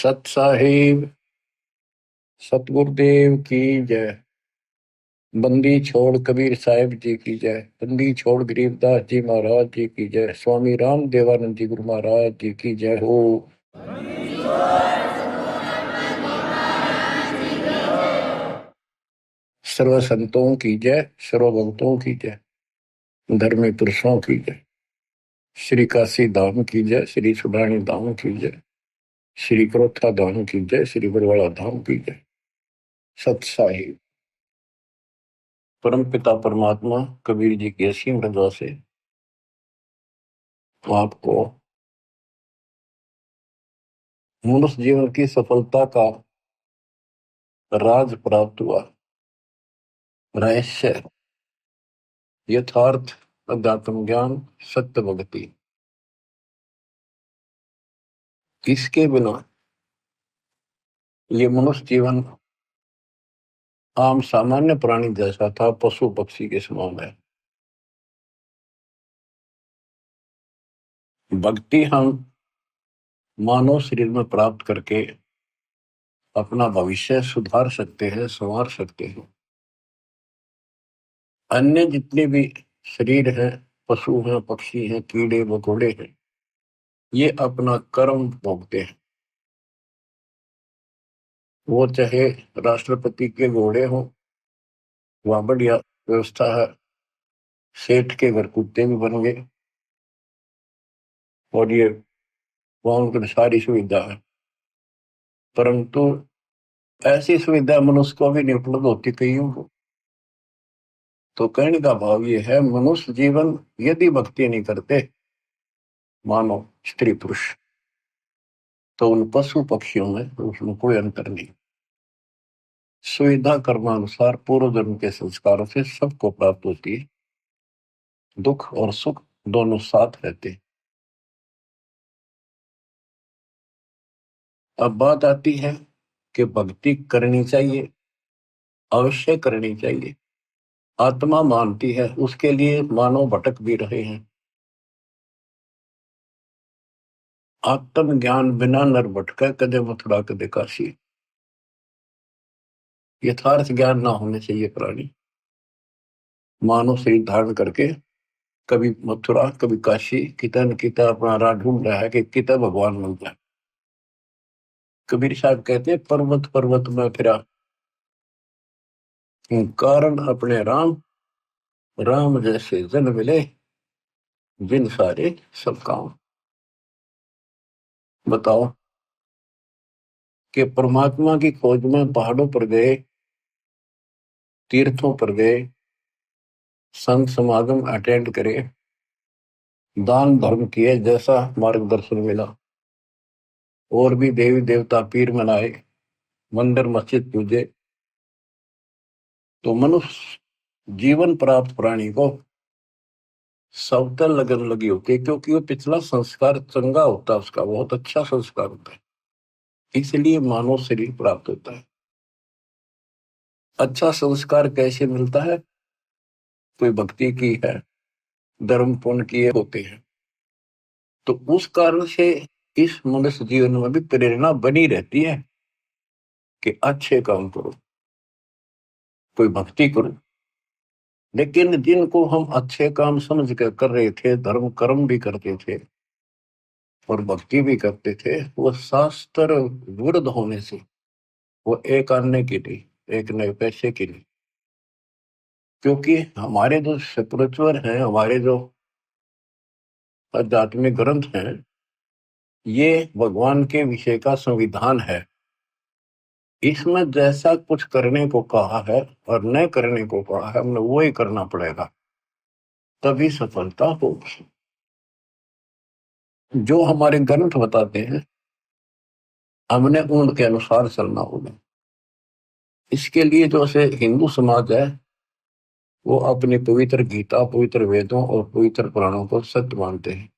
सत साहिब सतगुरुदेव की जय। बंदी छोड़ कबीर साहिब जी की जय। बंदी छोड़ गरीबदास जी महाराज जी की जय। स्वामी राम देवानंद जी गुरु महाराज जी की जय हो। सर्व संतों की जय, सर्व भक्तों की जय, धर्मी पुरुषों की जय। श्री काशी धाम की जय, श्री सुब्राणी धाम की जय, श्री क्रोथा धाम की जय, श्री बरवाड़ा धाम की जय। सत साहिब परम पिता परमात्मा कबीर जी की असीम रजा से आपको मनुष्य जीवन की सफलता का राज प्राप्त हुआ। रहस्य, यथार्थ, अध्यात्म ज्ञान, सत्य भक्ति। इसके बिना ये मनुष्य जीवन आम सामान्य प्राणी जैसा था, पशु पक्षी के समान है। भक्ति हम मानव शरीर में प्राप्त करके अपना भविष्य सुधार सकते हैं, संवार सकते हैं। अन्य जितने भी शरीर हैं, पशु हैं, पक्षी हैं, कीड़े मकोड़े हैं, ये अपना कर्म भोगते हैं। वो चाहे राष्ट्रपति के घोड़े हो, वहां बढ़िया व्यवस्था है, सेठ के घर कुत्ते भी बन गए और ये वहां उनकी सारी सुविधा है। परंतु ऐसी सुविधा मनुष्य को भी नहीं उपलब्ध होती कईयों को। तो कहने का भाव ये है, मनुष्य जीवन यदि भक्ति नहीं करते मानो स्त्री पुरुष, तो उन पशु पक्षियों में उसमें कोई अंतर नहीं। सुविधा कर्मानुसार पूर्व जन्म के संस्कारों से सबको प्राप्त होती है। दुख और सुख दोनों साथ रहते। अब बात आती है कि भक्ति करनी चाहिए, अवश्य करनी चाहिए। आत्मा मानती है, उसके लिए मानव भटक भी रहे हैं। आत्म ज्ञान बिना नर भटका, कदे मथुरा कदे काशी। यथार्थ ज्ञान ना होने चाहिए प्राणी मानव शरीर धारण करके कभी मथुरा कभी काशी, किता न किता अपना राह ढूंढ रहा है कि किता भगवान मिल जाए। कबीर साहब कहते हैं, पर्वत पर्वत में फिरा, कारण अपने राम, राम जैसे जन मिले, जिन सारे सब काम। बताओ कि परमात्मा की खोज में पहाड़ों पर गए, तीर्थों पर गए, संत समागम अटेंड करे, दान धर्म किए, जैसा मार्गदर्शन मिला, और भी देवी देवता पीर मनाए, मंदिर मस्जिद पूजे, तो मनुष्य जीवन प्राप्त प्राणी को सबतर लगन लगी होती है, क्योंकि वो पिछला संस्कार चंगा होता है, उसका बहुत अच्छा संस्कार होता है, इसलिए मानव शरीर प्राप्त होता है। अच्छा संस्कार कैसे मिलता है? कोई भक्ति की है, धर्म पुण्य किए होते हैं, तो उस कारण से इस मनुष्य जीवन में भी प्रेरणा बनी रहती है कि अच्छे काम करो, कोई भक्ति करो। लेकिन जिनको हम अच्छे काम समझ कर रहे थे, धर्म कर्म भी करते थे और भक्ति भी करते थे, वो शास्त्र विरुद्ध होने से, वो एक आने के लिए, एक नए पैसे के लिए, क्योंकि हमारे जो स्पिरिचुअल हैं, हमारे जो आध्यात्मिक ग्रंथ हैं, ये भगवान के विषय का संविधान है। इसमें जैसा कुछ करने को कहा है और न करने को कहा है, हमें वो ही करना पड़ेगा, तभी सफलता होगी। जो हमारे ग्रंथ बताते हैं, हमने उनके अनुसार चलना होगा। इसके लिए जो से हिंदू समाज है, वो अपनी पवित्र गीता, पवित्र वेदों और पवित्र पुराणों को सत्य मानते हैं।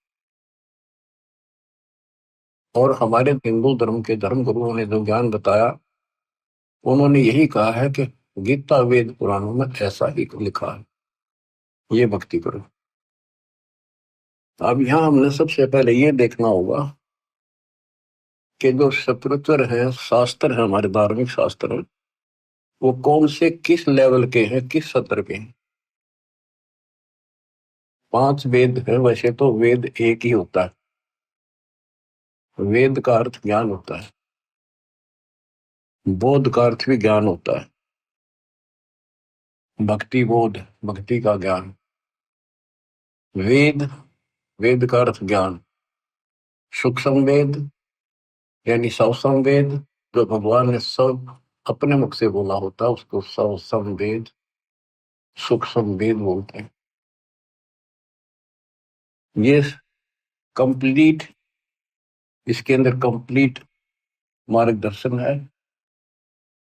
और हमारे हिंदू धर्म के धर्म गुरुओं ने जो ज्ञान बताया, उन्होंने यही कहा है कि गीता वेद पुराणों में ऐसा ही लिखा है, ये भक्ति करो। अब यहां हमने सबसे पहले ये देखना होगा कि जो स्पिरिचुअल है, शास्त्र है, हमारे धार्मिक शास्त्र है, वो कौन से किस लेवल के हैं, किस स्तर के हैं। 5 वेद है। वैसे तो वेद एक ही होता है। वेद का अर्थ ज्ञान होता है। बोध का अर्थ भी ज्ञान होता है। भक्ति बोध, भक्ति का ज्ञान। वेद, वेद का अर्थ ज्ञान। सूक्ष्म वेद यानी सवसम वेद, जो भगवान ने सब अपने मुख से बोला होता है, उसको सवसम वेद, सूक्ष्म वेद बोलते हैं। ये कंप्लीट, इसके अंदर कंप्लीट मार्गदर्शन है।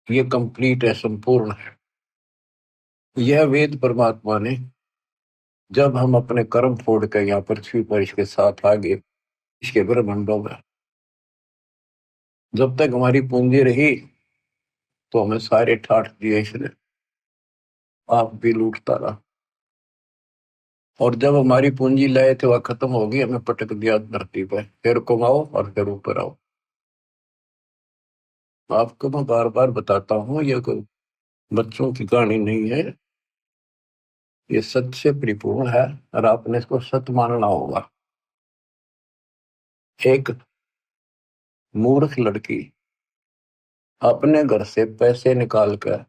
ये कंप्लीट है, संपूर्ण है। यह वेद परमात्मा ने, जब हम अपने कर्म छोड़ कर यहाँ पृथ्वी पर इसके साथ आगे, इसके ब्रह्मांडों में, जब तक हमारी पूंजी रही तो हमें सारे ठाठ दिए इसने, आप भी लूटता रहा। और जब हमारी पूंजी लाए थे वह खत्म हो गई, हमें पटक दिया धरती पर, फिर कमाओ और फिर ऊपर आओ। आपको मैं बार बार बताता हूँ, ये कोई बच्चों की कहानी नहीं है, ये सत्य से परिपूर्ण है और आपने इसको सत्य मानना होगा। एक मूर्ख लड़की अपने घर से पैसे निकाल कर,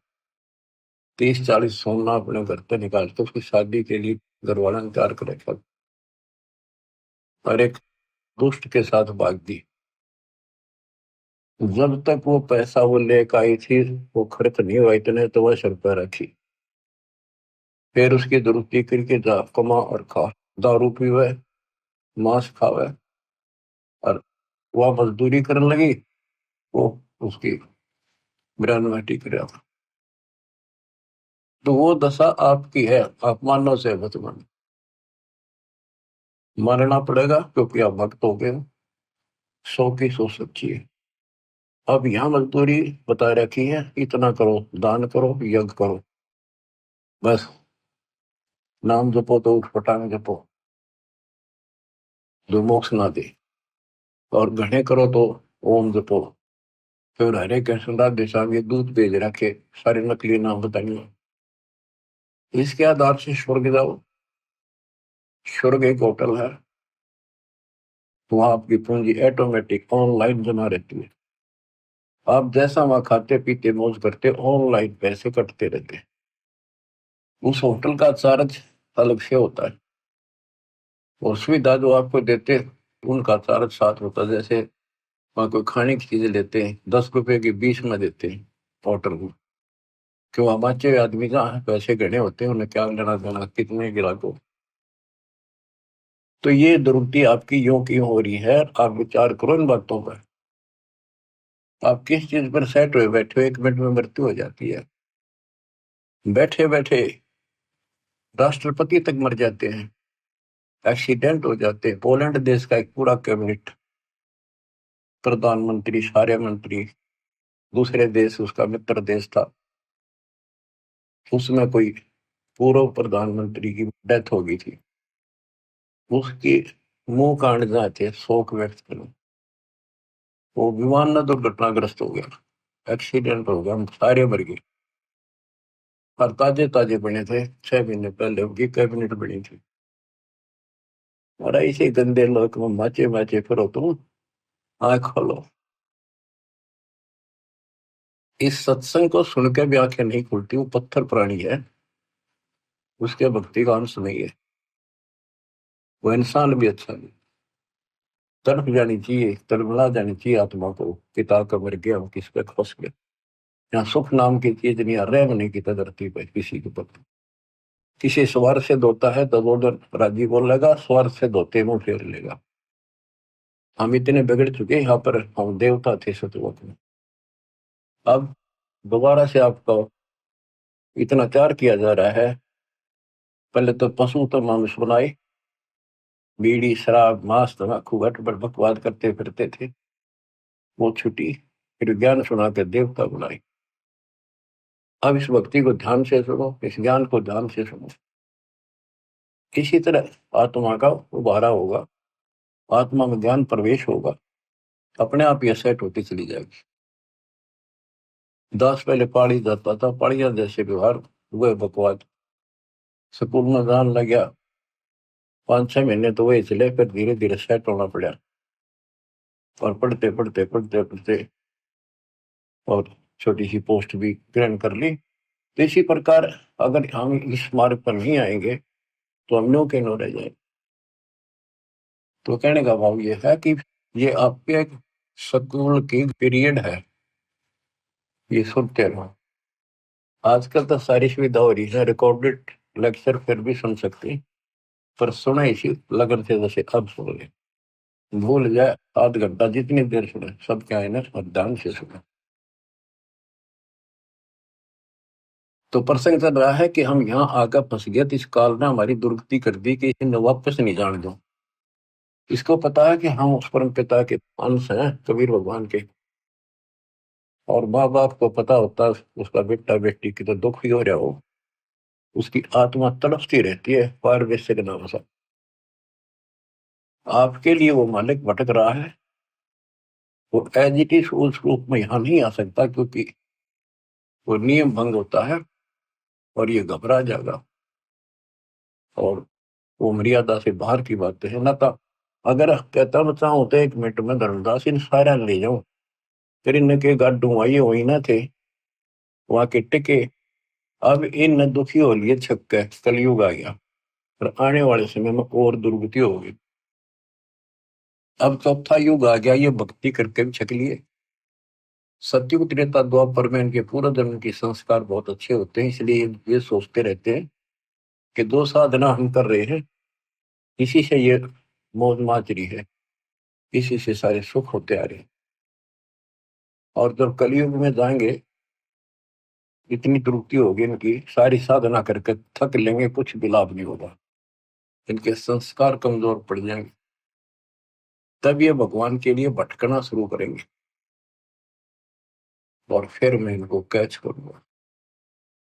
30-40 सोना अपने घर से निकाल कर उसकी शादी के लिए घर वाला ने तैयार कर रखा, और एक दुष्ट के साथ भाग दी। जब तक वो पैसा वो लेकर आई थी, वो खर्च नहीं हुआ इतने, तो वह सर पर रखी। फिर उसकी दुरुस्ती करके जा कमा और खा, दारू पीवे, मांस खावे, और वह मजदूरी करने लगी, वो उसकी ग्रहणवटी करे। तो वो दशा आपकी है, आप मानो से मत मानो, मानना पड़ेगा क्योंकि आप भक्त हो गए। 100 की 100 सच्ची है। अब यहाँ मजदूरी बता रखी है, इतना करो, दान करो, यज्ञ करो, बस नाम जपो तो उठपटांग जपो, जो मोक्ष ना दे, और घने करो तो ओम जपो, फिर हरे कृष्ण राधे श्याम ये दूध भेज रखे, सारे नकली नाम बताइए। इसके आधार से स्वर्ग जाओ। स्वर्ग एक होटल है, वहां आपकी पूंजी ऑटोमेटिक ऑनलाइन जमा रहती है। आप जैसा वहां खाते पीते मौज करते, ऑनलाइन पैसे कटते रहते हैं। उस होटल का चार्ज अलग से होता है, और सुविधा जो आपको देते उनका चार्ज साथ होता है। जैसे वहां कोई खाने की चीजें लेते हैं, 10 रुपए की 20 में देते हैं होटल में। क्यों, हमारे आदमी जहाँ पैसे गणे होते हैं, उन्हें क्या लेना देना कितने गिराको। तो ये दुर्गति आपकी यूं की हो रही है, आप विचार करो इन बातों पर। आप किस चीज पर सेट हुए बैठे हो, 1 मिनट में मृत्यु हो जाती है। बैठे बैठे राष्ट्रपति तक मर जाते हैं, एक्सीडेंट हो जाते हैं। पोलैंड देश का एक पूरा कैबिनेट, प्रधानमंत्री, सारे मंत्री, दूसरे देश, उसका मित्र देश था, उसमें कोई पूर्व प्रधानमंत्री की डेथ हो गई थी। उसकी मुंह कांड जाते शोक व्यक्त करो, वो विमान न दुर्घटनाग्रस्त हो गया, एक्सीडेंट हो गया, हम सारे मर गए। और ताजे ताजे बने थे, 6 महीने पहले उनकी कैबिनेट बनी थी। और ऐसे गंदे लोग में माचे माचे फिरो तुम, आंख खोलो। इस सत्संग को सुनकर भी आंखें नहीं खुलती, वो पत्थर प्राणी है, उसके भक्ति का अंश नहीं है। वो इंसान भी अच्छा नहीं, तड़प जानी चाहिए, तड़पला जानी चाहिए आत्मा को, पिता का मर गया, वो किस पे फंस गया। यहाँ सुख नाम की चीज नहीं, रैम नहीं की धरती पर किसी के प्रति। किसी स्वर से धोता है तो वो राजी बोलेगा, स्वर से धोते मुंह फेर लेगा। हम इतने बिगड़ चुके हैं यहाँ पर, हम देवता थे सतलोक में। अब दोबारा से आपको इतना प्यार किया जा रहा है। पहले तो पशु तो मनुष्य बनाए, बीड़ी शराब मांस तम्बाकू गटबड़ बकवाद करते फिरते थे, वो छुट्टी, फिर ज्ञान सुना के देवता बनाए। अब इस भक्ति को ध्यान से सुनो, इस ज्ञान को ध्यान से सुनो। इसी तरह आत्मा का उबारा होगा, आत्मा में ज्ञान प्रवेश होगा, अपने आप ये सेट होती चली जाएगी। दास पहले पहाड़ी जाता था, पहाड़िया जैसे व्यवहार हुए बकवाद, स्कूल में जान लग गया, 5-6 महीने तो वही चले, फिर धीरे धीरे सेट होना पड़ा, और पढ़ते पढ़ते पढ़ते पढ़ते और छोटी सी पोस्ट भी ग्रहण कर ली। तो इसी प्रकार अगर हम इस मार्ग पर नहीं आएंगे तो हम नो के नो रह जाएंगे। तो कहने का भाव ये है कि ये आपके स्कूल की पीरियड है, ये सुनते रहो। आजकल तो सारी सुविधा हो रही है, रिकॉर्डेड लेक्चर फिर भी सुन सकते, पर सुना इसी लगन से जैसे अब सुन ले, भूल जाए आध घंटा जितनी देर सुने, सब क्या है ना, और ध्यान से सुने। तो प्रसंग चल रहा है कि हम यहाँ आकर फंस गए, तो इस काल ने हमारी दुर्गति कर दी कि इन्हें वापस नहीं जाने दो। इसको पता है कि हम उस परम पिता के अंश हैं, कबीर भगवान के, और माँ बाप को पता होता है उसका बेटा बेटी की तो दुख ही हो रहा हो, उसकी आत्मा तड़पती रहती है पार वैसे के नाम से। आपके लिए वो मालिक भटक रहा है, वो एज इट इज उस रूप में यहाँ नहीं आ सकता, क्योंकि वो नियम भंग होता है और ये घबरा जाएगा, और वो मर्यादा से बाहर की बातें है ना। था अगर कहता मैं चाहूँ तो 1 मिनट में धर्मदास इन सारा ले जाऊं, फिर इनके गाड्डू वही वही ना थे, वहां के टिके। अब इन दुखी हो लिए छक्के, कलयुग आ गया, और आने वाले समय में और दुर्गति होगी। अब चौथा युग आ गया, ये भक्ति करके भी छक लिए। सतयुग त्रेता द्वापर में इनके पूर्व जन्म के संस्कार बहुत अच्छे होते हैं, इसलिए ये सोचते रहते हैं कि दो साधना हम कर रहे हैं, इसी से ये मौज माजरी है, इसी से सारे सुख होते आ रहे हैं। और जब कलयुग में जाएंगे, इतनी त्रुटि होगी इनकी, सारी साधना करके थक लेंगे, कुछ भी लाभ नहीं होगा, इनके संस्कार कमजोर पड़ जाएंगे। तब ये भगवान के लिए भटकना शुरू करेंगे, और फिर मैं इनको कैच करूंगा।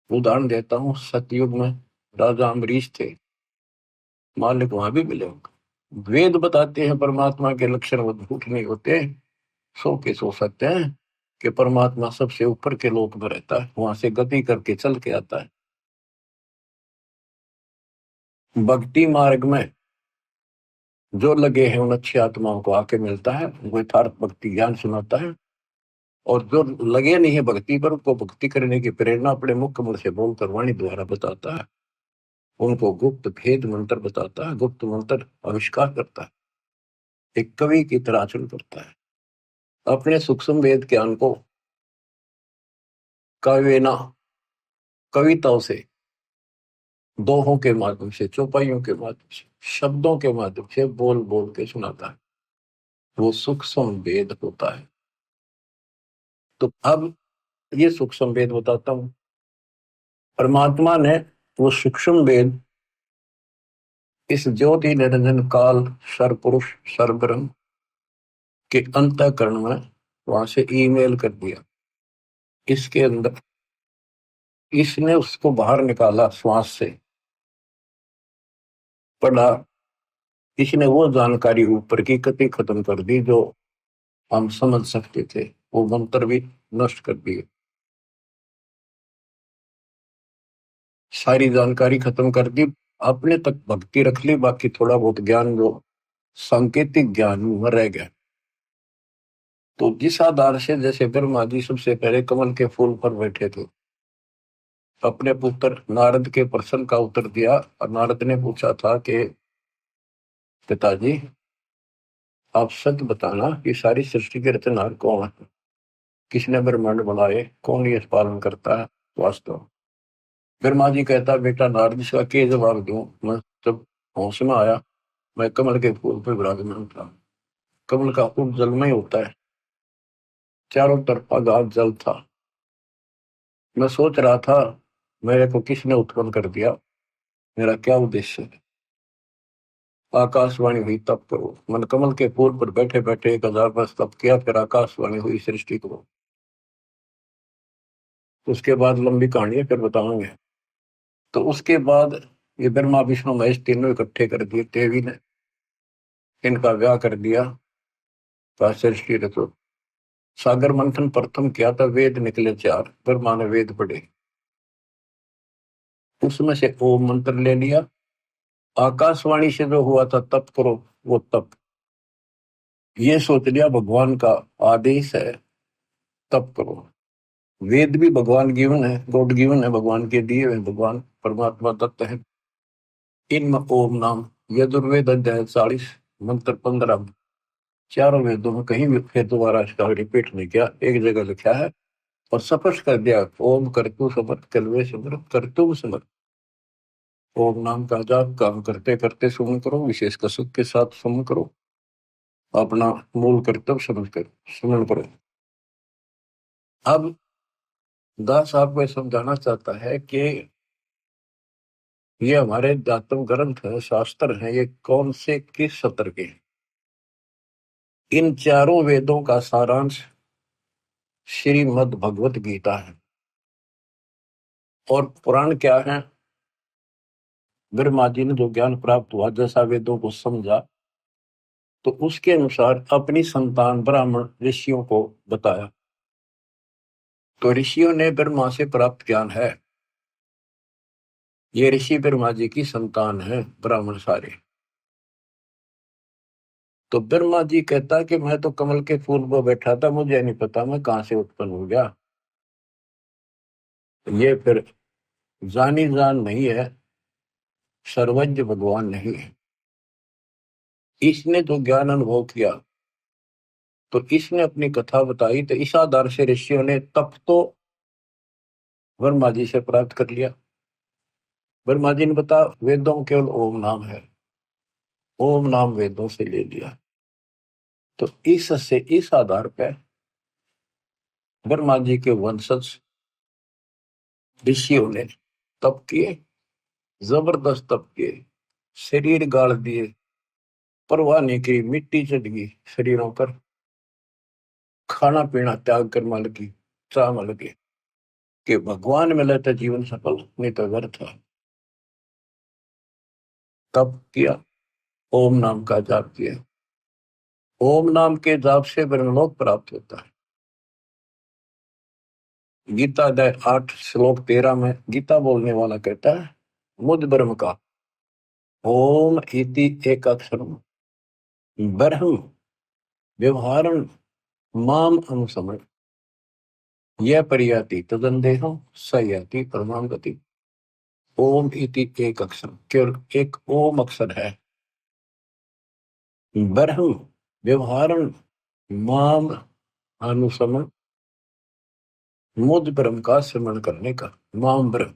उदाहरण देता हूँ, सतयुग में राजा अम्बरीश थे, मालिक वहां भी मिले होंगे। वेद बताते हैं परमात्मा के लक्षण वो झूठ नहीं होते, सो के सो सकते हैं कि परमात्मा सबसे ऊपर के लोक में रहता है, वहां से गति करके चल के आता है। भक्ति मार्ग में जो लगे हैं उन अच्छी आत्माओं को आके मिलता है, वो यथार्थ भक्ति ज्ञान सुनाता है। और जो लगे नहीं है भक्ति पर, उनको भक्ति करने की प्रेरणा अपने मुख मुंह से बोलकर वाणी द्वारा बताता है, उनको गुप्त भेद मंत्र बताता है, गुप्त मंत्र आविष्कार करता है, एक कवि की तरह आचरण करता है। अपने सूक्ष्म वेद ज्ञान को काव्यना, कविताओं से, दोहों के माध्यम से, चौपाइयों के माध्यम से, शब्दों के माध्यम से बोल बोल के सुनाता है, वो सूक्ष्म वेद होता है। तो अब ये सूक्ष्म वेद बताता हूं, परमात्मा ने वो सूक्ष्म वेद इस ज्योति निरंजन काल सर्वपुरुष सर्वब्रह्म के अंतःकरण में वहां से ईमेल कर दिया, इसके अंदर इसने उसको बाहर निकाला, श्वास से पढ़ा, इसने वो जानकारी ऊपर की कति खत्म कर दी जो हम समझ सकते थे, वो मंत्र भी नष्ट कर दिए, सारी जानकारी खत्म कर दी, अपने तक भक्ति रख ली, बाकी थोड़ा बहुत ज्ञान जो सांकेतिक ज्ञान में रह गया। तो जिस आधार से, जैसे ब्रह्मा जी सबसे पहले कमल के फूल पर बैठे थे, अपने पुत्र नारद के प्रश्न का उत्तर दिया, और नारद ने पूछा था कि पिताजी आप सच बताना कि सारी सृष्टि के रचनहार कौन है, किसने ब्रह्मांड बनाए, कौन ये पालन करता है वास्तव। ब्रह्मा जी कहता, बेटा नारद इसका क्या जवाब दूं, मैं जब होश में आया, मैं कमल के फूल पर विराजमान था, कमल का फूल जल में ही होता है, चारों तरफा गाद जल था, मैं सोच रहा था मेरे को किसने उत्पन्न कर दिया, मेरा क्या उद्देश्य है। आकाशवाणी हुई तब करो, मन कमल के फूल पर बैठे बैठे 1000 वर्ष तप किया, फिर आकाशवाणी हुई सृष्टि करो। उसके बाद लंबी कहानी है, फिर बताऊंगे। तो उसके बाद ये ब्रह्मा विष्णु महेश तीनों इकट्ठे कर दिए, देवी ने इनका ब्याह कर दिया, सृष्टि रचो। सागर मंथन प्रथम किया था, वेद निकले 4, ब्रह्मा ने वेद पढ़े, उसमें से ओम मंत्र ले लिया। आकाशवाणी से जो हुआ था तप करो, वो तप, ये सोच लिया भगवान का आदेश है, तप करो। वेद भी भगवान गिवन है, गॉड गिवन है, भगवान के दिए हुए, भगवान परमात्मा तत्व है। इनमें ओम नाम, यजुर्वेद अध्याय 40 मंत्र 15, चारों वेदों में कहीं भी फिर दोबारा इसका रिपीट नहीं किया, एक जगह लिखा है और स्पष्ट कर दिया, ओम करतु समर्थ कलवे समर्थ कर्तुम समर्थ। ओम नाम का जाप काम करते करते सुमन करो, विशेष कसक के साथ सुमन करो, अपना मूल कर्तव्य समझ कर सुमन करो। अब दास आपको समझाना चाहता है कि ये हमारे दातव ग्रंथ है, शास्त्र है, ये कौन से किस सत्र के? इन चारों वेदों का सारांश श्रीमद् भगवत गीता है। और पुराण क्या है? ब्रह्मा जी ने जो ज्ञान प्राप्त हुआ, जैसा वेदों को समझा, तो उसके अनुसार अपनी संतान ब्राह्मण ऋषियों को बताया। तो ऋषियों ने ब्रह्मा से प्राप्त ज्ञान है, ये ऋषि ब्रह्मा जी की संतान है, ब्राह्मण सारे। तो ब्रह्मा जी कहता कि मैं तो कमल के फूल पर बैठा था, मुझे नहीं पता मैं कहां से उत्पन्न हो गया। ये फिर जानी जान नहीं है, सर्वज्ञ भगवान नहीं है। इसने जो ज्ञान अनुभव किया, तो इसने अपनी कथा बताई, तो इस आधार से ऋषियों ने तप तो ब्रह्मा जी से प्राप्त कर लिया। ब्रह्मा जी ने बता, वेदों में केवल ओम नाम है, ओम नाम वेदों से ले लिया। तो इस आधार पर ब्रह्मा जी के वंशज ऋषियों ने तप किए, जबरदस्त तप किए, शरीर गाड़ दिए, परवाह नहीं की, मिट्टी चढ़ गई शरीरों पर, खाना पीना त्याग कर मन की चाह मन लगे कि भगवान मिले तो जीवन सफल, नहीं तो व्यर्थ है। तप किया, ओम नाम का जाप किया। ओम नाम के जाप से ब्रह्मलोक प्राप्त होता है। गीता अध्याय 8 श्लोक 13 में गीता बोलने वाला कहता है, मुझ ब्रह्म का ओम इति एक अक्षर ब्रह्म व्यवहारण माम अनुसमण यह परियाति तदंदेहम स याति परमाम गति। ओम इति एक अक्षर, केवल एक ओम अक्षर है, ब्रह्म व्यवहारण माम अनुसमण, मुझ ब्रह्म का स्मरण करने का, माम ब्रह्म।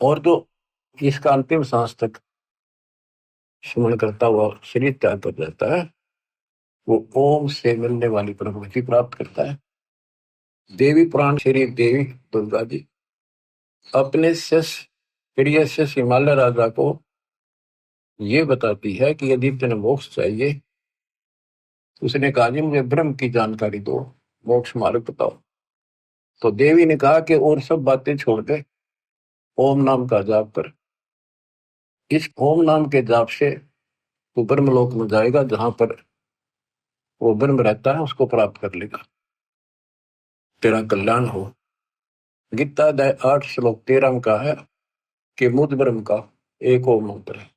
और जो इसका अंतिम सांस तक स्मरण करता हुआ शरीर त्याग कर जाता है, वो ओम से मिलने वाली प्रकृति प्राप्त करता है। देवी पुराण श्री देवी दुर्गा जी अपने शिष्य प्रिय शिष्य हिमालय राजा को ये बताती है कि यदि तुम्हें मोक्ष चाहिए, उसने कहा जी मुझे ब्रह्म की जानकारी दो, मोक्ष मार्ग बताओ। तो देवी ने कहा कि और सब बातें छोड़ के ओम नाम का जाप कर, इस ओम नाम के जाप से तू ब्रह्मलोक में जाएगा, जहां पर वो ब्रह्म रहता है उसको प्राप्त कर लेगा, तेरा कल्याण हो। गीता अध्याय 8 श्लोक 13 में कहा है कि मुझ ब्रह्म का एक ओम मंत्र है।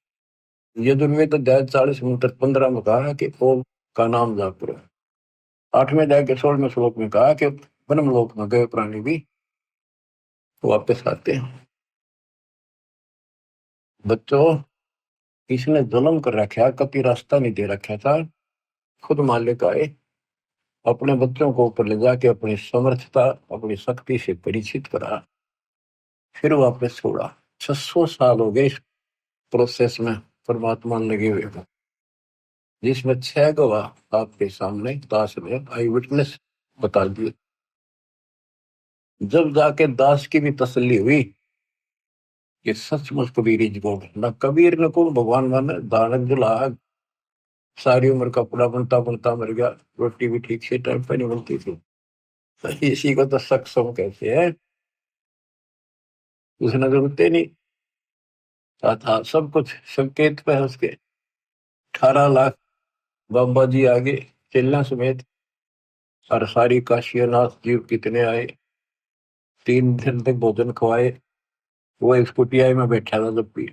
यजुर्वेद अध्याय 40 मंत्र 15 में कहा है कि ओम का नाम जाप करो। 8वें अध्याय के 16वें श्लोक में कहा कि ब्रह्मलोक में गए प्राणी भी वापस आते हैं। बच्चों, इसने जुल्म कर रखा, कभी रास्ता नहीं दे रखा था, खुद मालिक आए, अपने बच्चों को ऊपर ले जाके अपनी समर्थता अपनी शक्ति से परिचित करा, फिर वापस छोड़ा। 600 साल हो गए इस प्रोसेस में परमात्मा लगे हुए हैं, जिसमें 6 गवाह आपके सामने दास ने आई विटनेस बता दिए। जब जाके दास की भी तसल्ली हुई कि सचमुच कबीर इज गॉड, न कबीर ने को भगवान माने, दानक दुल्हा सारी उम्र कपड़ा बनता बनता मर गया, रोटी भी ठीक से टाइम पे नहीं बनती थी, इसी को तो सक्षम कहते हैं। उसने जरूरत ही नहीं था, सब कुछ संकेत पे है उसके। 18 लाख बाबा जी आगे चेला समेत, और सारी काशीनाथ जीव कितने आए, 3 दिन तक भोजन खवाए। वो एक कुटिया में बैठा था जब भी,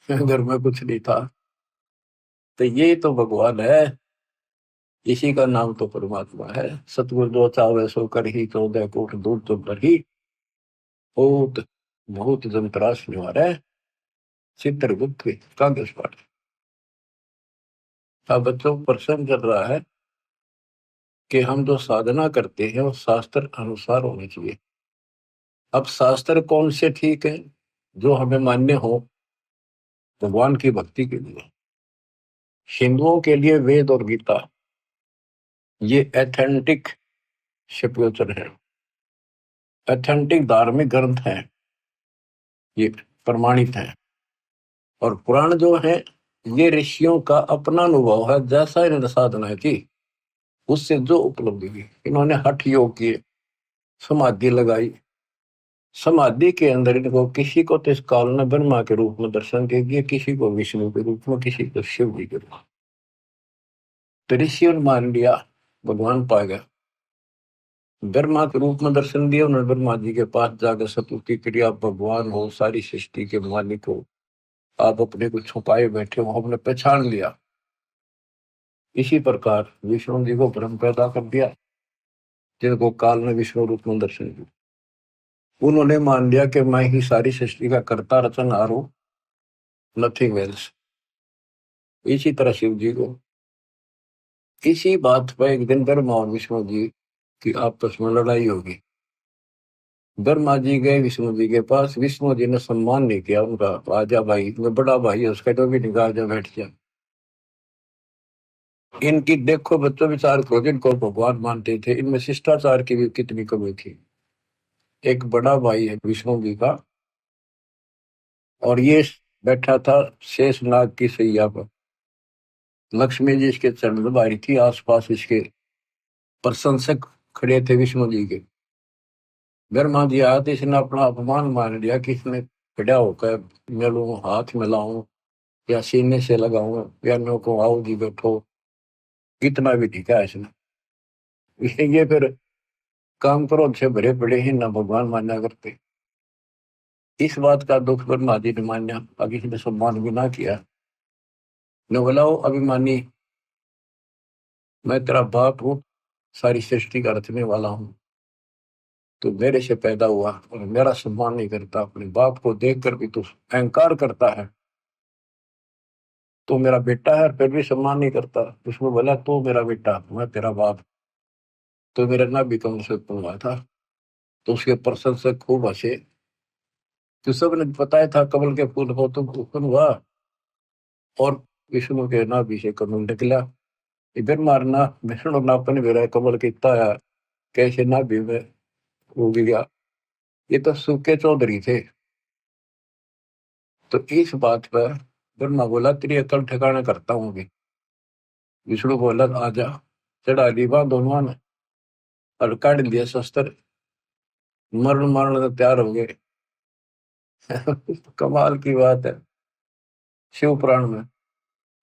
घर में कुछ नहीं था। तो ये तो भगवान है, इसी का नाम तो परमात्मा है। सतगुरु जो चावे सो कर ही, 14 कोट दूर तो पर ही, बहुत बहुत जंत्राश निवार है, चित्रगुप्त कागज पाठ। अब बच्चों को प्रश्न चल रहा है कि हम जो साधना करते हैं वो शास्त्र अनुसार होनी चाहिए। अब शास्त्र कौन से ठीक है? जो हमें मान्य हो भगवान की भक्ति के लिए। हिंदुओं के लिए वेद और गीता ये एथेंटिक स्क्रिप्चर है, एथेंटिक धार्मिक ग्रंथ है, ये प्रमाणित है। और पुराण जो है ये ऋषियों का अपना अनुभव है, जैसा इन्होंने साधना की उससे जो उपलब्धि हुई। इन्होंने हठ योग किए, समाधि लगाई, समाधि के अंदर इनको किसी को तो इस काल ने ब्रह्मा के रूप में दर्शन दे दिए, किसी को विष्णु के रूप में, किसी को शिव जी के रूप में। तो ऋषियों ने मान लिया भगवान पा गया, ब्रह्मा के रूप में दर्शन दिया उन्होंने। ब्रह्मा जी के पास जाकर स्तुति करी, आप भगवान हो, सारी सृष्टि के मालिक हो, आप अपने को छुपाए बैठे हो, हमने पहचान लिया। इसी प्रकार विष्णु जी को ब्रह्म पैदा कर दिया, जिनको काल ने विष्णु रूप में दर्शन दिया। उन्होंने मान लिया कि मैं ही सारी सृष्टि का कर्ता रचनहार हूं, नथिंग एल्स। इसी तरह शिव जी को, इसी बात पर एक दिन ब्रह्मा और विष्णु जी की आपस में लड़ाई होगी। ब्रह्मा जी गए विष्णु जी के पास, विष्णु जी ने सम्मान नहीं किया उनका, आजा भाई, मैं बड़ा भाई है उसका, तो भी निकाह आजा बैठ जा। इनकी देखो बच्चों विचार करो, जिनको भगवान मानते थे इनमें शिष्टाचार की भी कितनी कमी थी। एक बड़ा भाई है विष्णु जी का, और ये बैठा था शेषनाग की सैया पर, लक्ष्मी जी इसके चरण दबारी थी, आसपास इसके प्रशंसक खड़े थे विष्णु जी के। ब्रह्मा जी आया तो इसने अपना अपमान मान लिया कि इसने खड़ा होकर मिलूं, हाथ मिलाऊं या सीने से लगाऊं या नो को आओ जी बैठो, कितना भी दिखा इसने। ये फिर काम क्रोध से भरे पड़े ही ना भगवान मान्या करते। इस बात का दुख ब्रह्मा जी ने मान्या, अब किसी ने सम्मान भी ना किया। ने बोला ओ अभिमानी, मैं तेरा बाप हूँ, सारी सृष्टि का रचने वाला हूँ, तो मेरे से पैदा हुआ और मेरा सम्मान नहीं करता, अपने बाप को देखकर भी तू अहंकार करता है, तो मेरा बेटा है फिर भी सम्मान नहीं करता। उसमें बोला तो मेरा बेटा, मैं तेरा बाप, तो मेरा ना भी कम से हुआ था। तो उसके प्रशंसक खूब हंसे, तो सबने बताया था कमल के फूल हो तुम उत्पन्न हुआ, और विष्णु के नाभि से कमल निकला। इधर मारना विष्णु नापन भी रहा कमल कितना है, कैसे नाभि में उग गया। ये तो सूखे चौधरी थे। तो इस बात पर ब्रह्मा बोला तेरी अकल ठिकाना करता हूँ अभी। विष्णु बोला आजा, चढ़ा ली बात दोनों ने और काट दिया शस्त्र, मरण मारने तैयार हो गए। कमाल की बात है, शिव पुराण में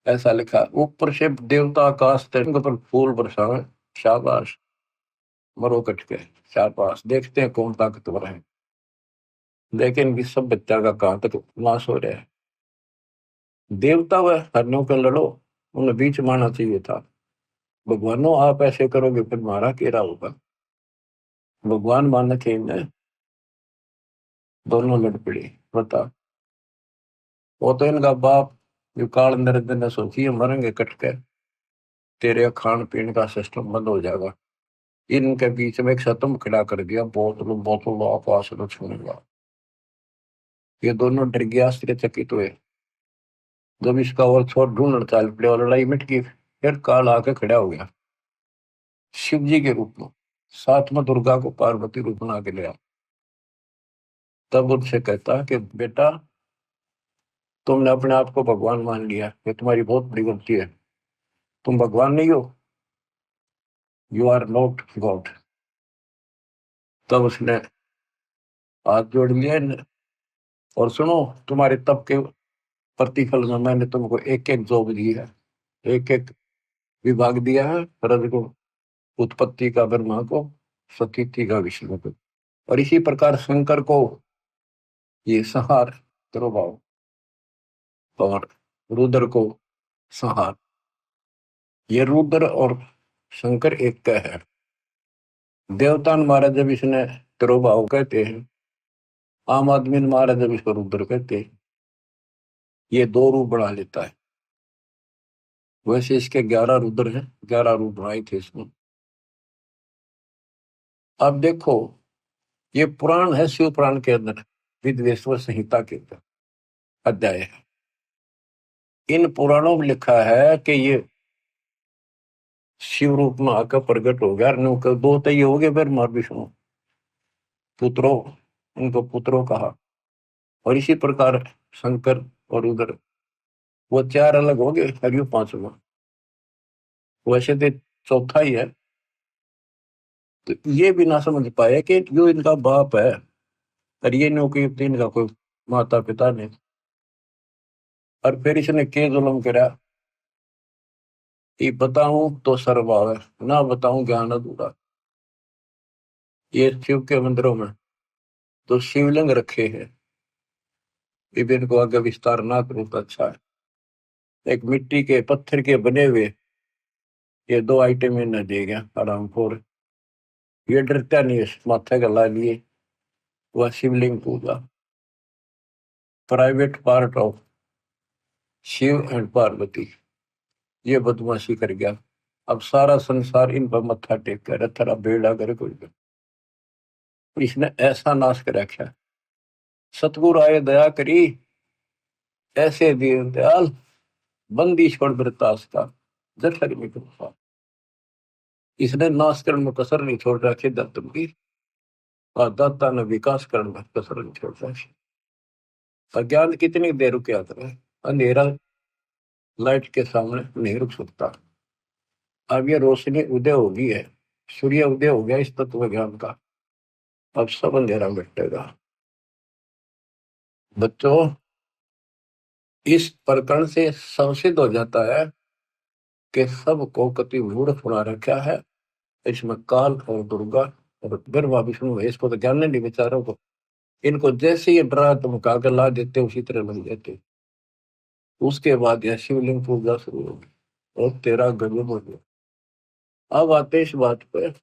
ऐसा लिखा, ऊपर से देवता आकाश तिरंग पर फूल बरसावे, शाबाश, मरो कट के, शाबाश, देखते हैं कौन ताकतवर है। लेकिन इनकी सब बच्चा का कहां तक नाश हो रहा है। देवता व हरणों के लड़ो, उन्हें बीच में आना चाहिए था। भगवानों आप ऐसे करोगे फिर मारा केरा होगा। भगवान मान के इन्हें दोनों लड़ पड़े। बता, वो तो इनका बाप जो काल नरेंद्र ने सोची मरेंगे कट के, तेरे खान पीने का सिस्टम बंद हो जाएगा। इनके बीच में एक सतम खड़ा कर दिया, बोतल बोतल आकाश में छूनेगा। ये दोनों डर गया, आश्चर्यचकित हुए। जब इसका और छोर ढूंढ चाल पड़े और लड़ाई मिट गई, फिर काल आके खड़ा हो गया शिव जी के रूप में, साथ में दुर्गा को पार्वती रूप बना के लिया। तब उनसे कहता कि बेटा तुमने अपने आप को भगवान मान लिया, ये तुम्हारी बहुत बड़ी गलती है, तुम भगवान नहीं हो, यू आर नॉट गॉड। तब उसने हाथ जोड़ लिया और सुनो, तुम्हारे तप के प्रतिफल में मैंने तुमको एक एक जोग दी है, एक एक विभाग दिया है, रजगुण उत्पत्ति का ब्रह्मा को, स्थिति का विष्णु को। और इसी प्रकार शंकर को ये संहार तिरुभाव, और रुद्र को संहार। ये रुद्र और शंकर एक का है। देवता महाराज जब इसने तिरुभाव कहते हैं, आम आदमी महाराज जब इसको रुद्र कहते हैं। ये दो रूप बना लेता है। वैसे इसके 11 रुद्र हैं, 11 रूप बनाए थे इसमें। अब देखो, ये पुराण है, शिव पुराण के अंदर विद्वेश्वर संहिता के अंदर अध्याय है। इन पुराणों में लिखा है कि ये शिव रूप में आकर प्रकट हो गया। दो तो ये हो गए ब्रह्मा विष्णु, पुत्रों, उनको पुत्रों कहा। और इसी प्रकार शंकर और रुद्र, वो 4 अलग हो गए, हरियो 5वां। वैसे तो चौथा ही है। तो ये भी ना समझ पाए कि जो इनका बाप है, और ये नो कि इनका कोई माता पिता नहीं। और फिर इसने के जुल्म करा, ये बताऊं तो सर्वभाव है, ना बताऊं ज्ञान अधूरा। ये शिव के मंदिरों में तो शिवलिंग रखे हैं, विभिन्न को आगे विस्तार ना करूं तो अच्छा है। एक मिट्टी के पत्थर के बने हुए ये 2 आइटम इन्हें दे गया आराम फोर। ये डरता नहीं है, माथे गला लिए वह शिवलिंग पूजा। Private part of Shiva and Parvati, ये बदमाशी कर गया। अब सारा संसार इन पर मत्था टेक कर थरा बेड़ा कर कोई। इसने ऐसा नाश कर रखा। सतगुरु आए दया करी, ऐसे दीन दयाल बंदी छोड़ वृतास का जठर में कृपा। इसने नाश करने में कसर नहीं छोड़ रखी दत्तम की, और दाता ने विकास करने में कसर नहीं छोड़ रखी। अज्ञान कितनी देर रुक आता है, अंधेरा लाइट के सामने नहीं रुक सकता। अब ये रोशनी उदय हो गई है, सूर्य उदय हो गया इस तत्व ज्ञान का। अब सब अंधेरा मिटेगा। बच्चों, इस प्रकरण से संसिद्ध हो जाता है कि सबको कति मूढ़ बना रखा है। इसमें काल और दुर्गा और ब्रह्मा विष्णु है, इसको तो ज्ञान नहीं बेचारों को। इनको जैसे ही डरा धमका कर ला देते उसी तरह लग जाते। उसके बाद यह शिवलिंग पूजा शुरू होगी और तेरा गजब हो गया। अब आते इस बात पर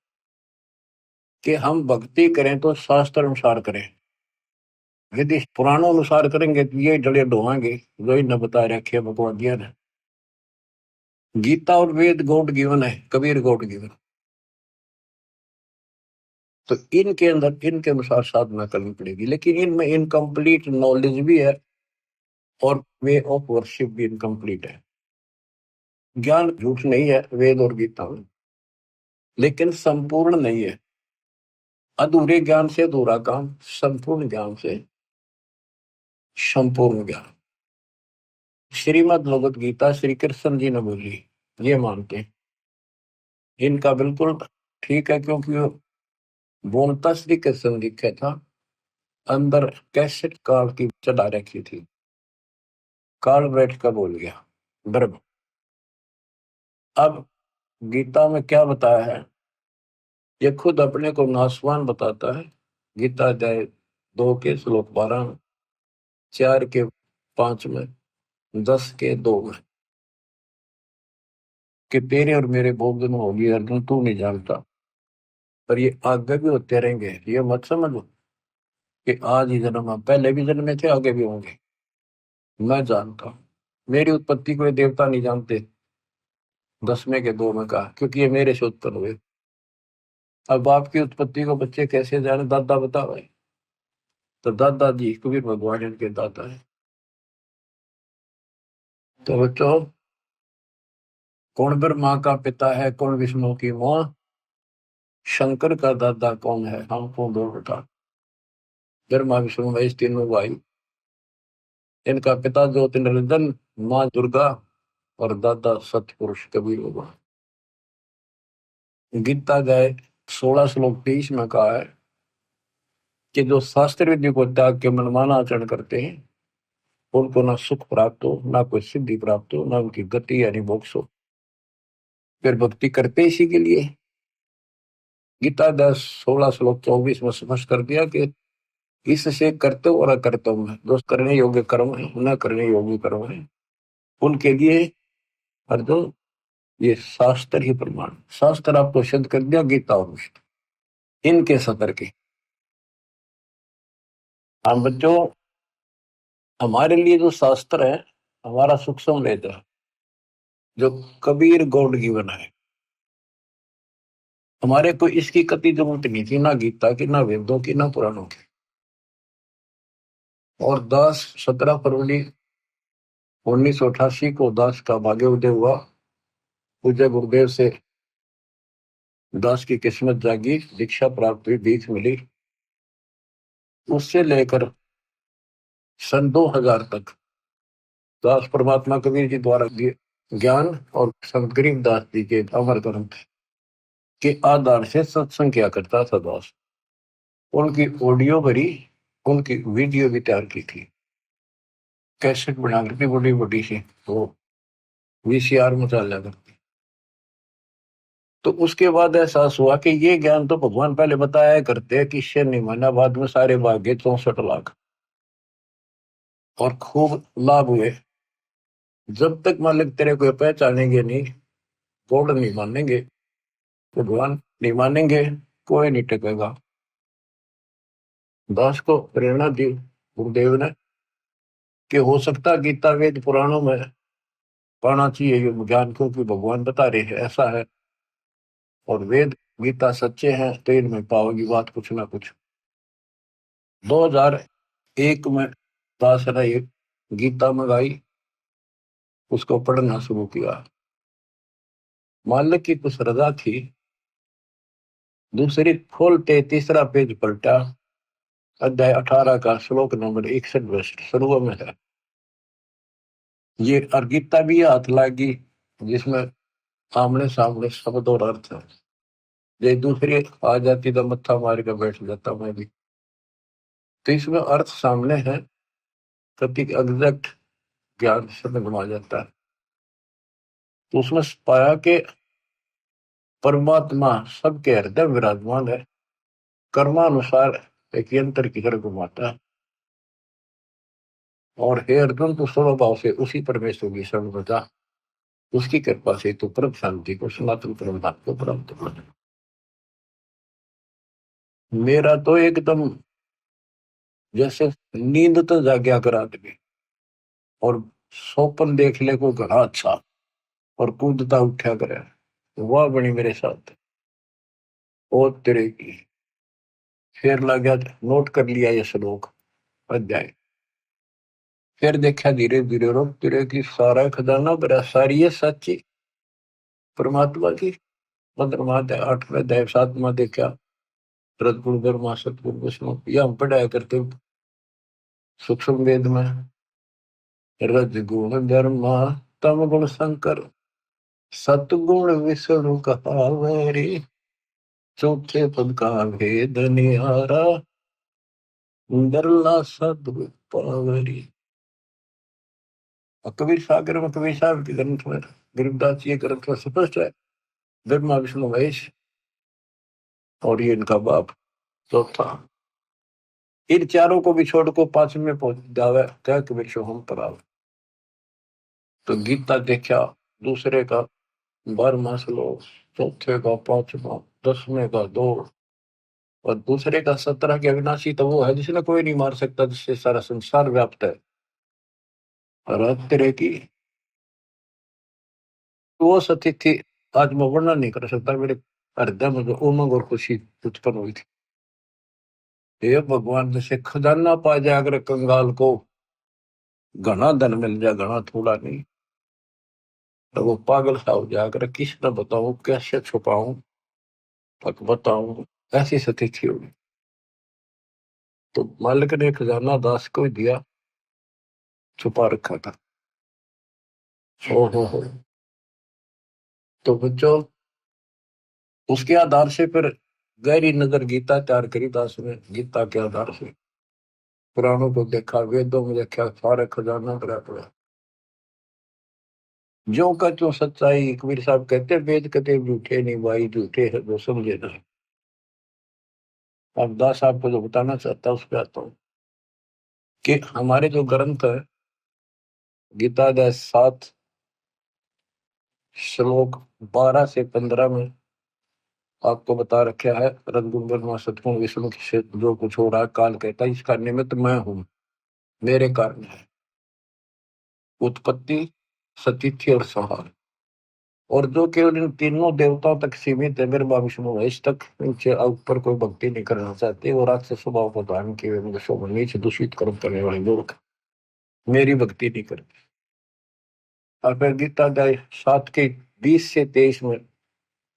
कि हम भक्ति करें तो शास्त्र अनुसार करें। यदि पुराणों अनुसार करेंगे तो ये जड़े ढोएंगे जो इन्हें बता रखे भगवान दिया ने। गीता और वेद गॉड गिवन है, कबीर गॉड गिवन। तो इनके अंदर इनके अनुसार साधना करनी पड़ेगी, लेकिन इनमें इनकम्प्लीट नॉलेज भी है और वे ऑफ वर्शिप भी इनकम्प्लीट है। ज्ञान झूठ नहीं है वेद और गीता में, लेकिन संपूर्ण नहीं है। अधूरे ज्ञान से अधूरा काम, संपूर्ण ज्ञान से संपूर्ण ज्ञान। श्रीमद् भगवत गीता श्री कृष्ण जी ने बोली, ये मानते हैं। इनका बिल्कुल ठीक है, क्योंकि वो बोलता श्री कृष्ण लिखा था, अंदर कैसेट काल की चढ़ा रखी थी। काल बैठ कर बोल गया ब्रह्म। अब गीता में क्या बताया है, ये खुद अपने को नासवान बताता है। गीता अध्याय 2 के श्लोक 12 में, 4 के 5 में, 10 के 2 में, कि तेरे और मेरे बहुत दिन होगी अर्जुन, तू नहीं जानता। पर ये आगे भी होते रहेंगे, ये मत समझो कि आज ही जन्म है, पहले भी जन्मे थे, आगे भी होंगे। मैं जानता हूं, मेरी उत्पत्ति को ये देवता नहीं जानते। 10वें के 2 में कहा, क्योंकि ये मेरे से उत्पन्न हुए। अब बाप की उत्पत्ति को बच्चे कैसे जाने, दादा बता भाई। तो दादाजी कबीर भगवान इनके दादा है। तो बच्चों, कौन ब्रह्मा का पिता है, कौन विष्णु की मां, शंकर का दादा कौन है, हमको दो बता। ब्रह्मा विष्णु महेश तीनों भाई। इनका पिता ज्योतिर्नंदन, मां दुर्गा और दादा सतपुरुष कबीर भगवान। गीता गाय 16 श्लोक 23 में कहा है कि जो शास्त्र विधि को त्याग के मनमाना आचरण करते हैं, उनको ना सुख प्राप्त हो, ना कोई सिद्धि प्राप्त हो, ना उनकी गति यानी मोक्ष हो। फिर भक्ति करते इसी के लिए। गीता 10, 16 श्लोक 24 में स्पष्ट कर दिया कि इससे करते और अकर्तव्य में जो करने योग्य कर्म है, न करने योग्य कर्म है, उनके लिए अर्जुन ये शास्त्र ही प्रमाण। शास्त्र आपको सिद्ध कर दिया, गीता और इनके सतर के। हम बच्चों, हमारे लिए जो शास्त्र है हमारा सूक्ष्म लेता है, जो कबीर गौड़ की बना है। हमारे को इसकी कति जरूरत नहीं थी, ना गीता की, ना वेदों की, ना पुराणों की। और 17 फरवरी 1988 को दास का भाग्योदय हुआ। पूज्य गुरुदेव से दास की किस्मत जागी, दीक्षा प्राप्त हुई, भीख मिली। उससे लेकर सन 2000 तक दास परमात्मा कबीर जी द्वारा दिए ज्ञान और संत गरीबदास जी के अमर ग्रंथ के आधार से सत्संग किया करता था दास। उनकी ऑडियो भरी, उनकी वीडियो भी तैयार की थी, कैसेट बना करके बड़ी बड़ी सी, तो वीसीआर में चल जाकर। तो उसके बाद एहसास हुआ कि ये ज्ञान तो भगवान पहले बताया करते, कि इससे नहीं माना, बाद में सारे भाग्य 64 लाख और खूब लाभ हुए। जब तक मालिक तेरे को पहचानेंगे नहीं, गॉड नहीं मानेंगे, भगवान नहीं मानेंगे, कोई नहीं टिकेगा। दास को प्रेरणा दी गुरुदेव ने कि हो सकता गीता वेद पुराणों में पाना चाहिए ये ज्ञान, क्योंकि भगवान बता रहे हैं ऐसा है, और वेद गीता सच्चे हैं, तो इनमें पाओगी बात कुछ ना कुछ। 2001 में दास ने ये गीता मंगाई, उसको पढ़ना शुरू किया। मालिक की कुछ रजा थी, दूसरी खोलते तीसरा पेज पलटा, अध्याय 18 का श्लोक नंबर 61 शुरू में है। ये और गीता भी हाथ लागी, जिसमें आमने सामने शब्द और अर्थ है। ये दूसरी आ जाती तो मत्था मार कर बैठ जाता मैं भी। तो इसमें अर्थ सामने है, प्रतीक एग्जैक्ट ज्ञान समझ में आ जाता है। तो उसमें पाया कि परमात्मा सबके हृदय विराजमान है, कर्मानुसार एक यंत्र की तरह घुमाता है। और हे अर्जुन, तो स्वभाव से उसी परमेश्वर की शरण में जा, उसकी कृपा से तो परम शांति को, सनातन परम धाम को प्राप्त कर। मेरा तो एकदम जैसे नींद तो जाग्या करा दे, और सोपन देख ले को घना अच्छा, और कूदता उठा करे, वह बनी मेरे साथ। ओ तेरे की, फिर लग गया, नोट कर लिया ये श्लोक अध्याय। फिर देखा धीरे धीरे, रो तेरे की सारा खजाना बड़ा, सारी है सच्ची परमात्मा की। 15वां अध्याय 8वां अध्याय 7वां देखा, रजगुण ब्रह्मा सतगुण विष्णु, यह हम पढ़ाया करते सूक्ष्म वेद में। रजगुण ब्रह्मा तम गुण शंकर, सतगुण विष्णु कहावरी, चौथे पद का भेद निहारा, दरला सदगुण पावरी। कबीर सागर में, कबीर साहब के ग्रंथ में, गरीबदास जी के ग्रंथ में स्पष्ट है, ब्रह्मा विष्णु महेश और ये इनका बाप चौथा। इन चारों को भी छोड़ को 5वें में पहुंच जावे, क्या कबीर सो हम पर आवे। तो गीता देखा, दूसरे का 12वां श्लोक, चौथे का 5वां, 10वें का 2, और दूसरे का 17 के अविनाशी तो वो है जिसने कोई नहीं मार सकता, जिससे सारा संसार व्याप्त है। और तेरे की वो सती थी, आज मैं वर्णन नहीं कर सकता, मेरे हृदय में जो उमंग और खुशी उत्पन्न हुई थी। हे भगवान, जैसे खजाना पा जाए अगर कंगाल को, घना धन मिल जाए, घना थोड़ा नहीं, तो वो पागल सा हो जाए अगर किस न बताऊं, कैसे छुपाऊं, तक बताऊं, ऐसी स्थिति होगी। तो मालिक ने खजाना दास को ही दिया, छुपा रखा था। ओ हो। तो बच्चों, उसके आधार से फिर गहरी नजर गीता तैयार करी दास ने। गीता के आधार से पुराणों को देखा, वेदों में देखा, सारे खजाना भरा पड़ा। जो का जो सच्चाई, कबीर साहब कहते हैं, वेद कते झूठे नहीं भाई, झूठे है जो समझे ना। अब दास साहब को जो बताना चाहता हूं उस पर आता हूँ कि हमारे जो ग्रंथ है, गीता अध्याय 7 श्लोक 12 से 15 में आपको बता रखा है, रघुबर सतगुण विष्णु से जो कुछ हो रहा है, काल कहता है इसका निमित्त मैं हूं, मेरे कारण है उत्पत्ति, सतिथि और संहार। और जो केवल इन तीनों देवताओं तक सीमित है, ब्रह्मा विष्णु महेश तक, इनसे ऊपर कोई भक्ति नहीं करना चाहते, वो राक्षस स्वभाव को धारण किए मनुष्यों में नीच दूषित कर्म करने वाले लोग मेरी भक्ति नहीं करते। और फिर गीता अध्याय 7 के 20 से 23 में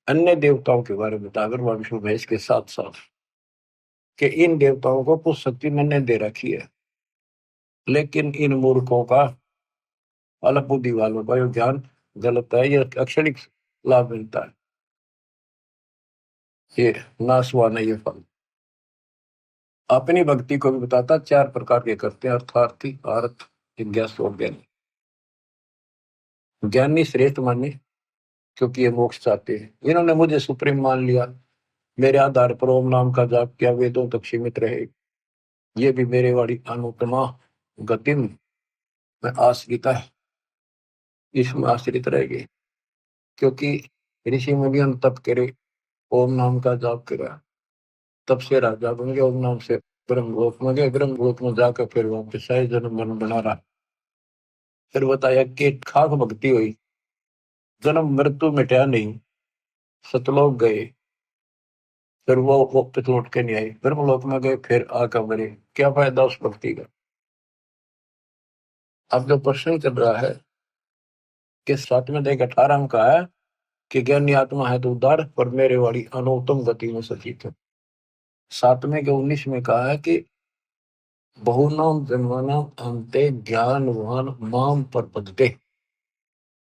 अन्य देवताओं के बारे में बता, ब्रह्मा विष्णु महेश के साथ साथ, कि इन देवताओं को कुछ शक्ति मैंने दे रखी है, लेकिन इन मूर्खों का, अल्प बुद्धि वालों का ये ज्ञान गलत है, ये अक्षणिक लाभ मिलता है, ये नाशवान है ये फल। अपनी भक्ति को भी बताता, 4 प्रकार के करते हैं, अर्थार्थी, अर्थ, जिज्ञासु और ज्ञानी। ज्ञानी श्रेष्ठ माने क्योंकि ये मोक्ष चाहते हैं, इन्होंने मुझे सुप्रीम मान लिया, मेरे आधार पर ओम नाम का जाप किया, वेदों तक सीमित रहे, ये भी मेरे वाली अनुपमा गति में आश्रित है, इसमें आश्रित रहेगी। क्योंकि ऋषि मुनियों ने तप करे, ओम नाम का जाप करा, तब से राजा बन गए, ओम नाम से ब्रह्मलोक में गए, ब्रह्मलोक में जाकर फिर वहां पे सही जन्म मन बना रहा। फिर बताया कि खाक भक्ति हुई, जन्म मृत्यु मिटा नहीं, सतलोक गए, फिर वो पे लौट के नहीं आई, ब्रह्मलोक में गए, फिर आकर मरे, क्या फायदा उस भक्ति का। अब जो प्रश्न चल रहा है कि 7 में 18 में कहा है कि ज्ञानी आत्मा है तो उदार, पर मेरे वाली अनुत्तम गति में सचित है। 7 के 19 में कहा है कि बहुनाम जन्मनाम अंते ज्ञानवान माम प्रपद्यते,